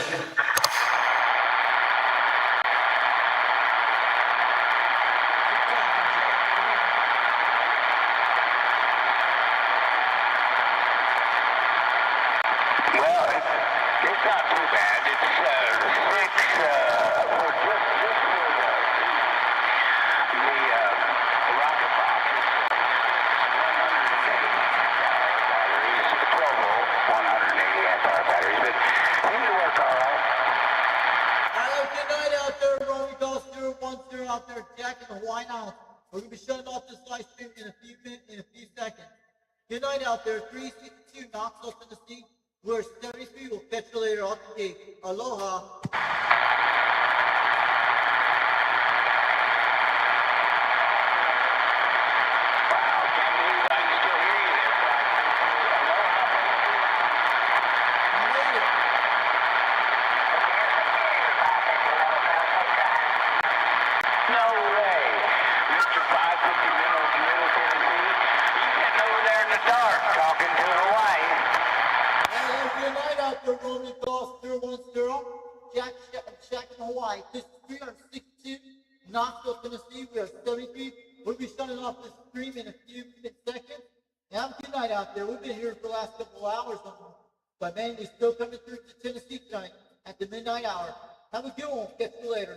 Well, it's not too bad. It's 6 for just the rocket box. 180 amp hour batteries, 12 volt, 180 amp hour batteries, but seem to work all right. Good night out there, Romy Golf 010 out there, Jack in the Hawaii Islands. We're going to be shutting off this live stream in a few seconds. Good night out there, 362 Knoxville, Tennessee. We're 73. We'll catch you later off the gate. Aloha. No way. Mr. 550 Middle Tennessee. You getting over there in the dark talking to Hawaii. Good night out there, Romy Golf 010. Jack in Hawaii. This is 362 Knoxville, Tennessee. We are 73. We'll be shutting off this stream in a few seconds. Have a good night out there. We've been here for the last couple of hours. But man, we're still coming through to Tennessee tonight at the midnight hour. Have a good one. Catch you later.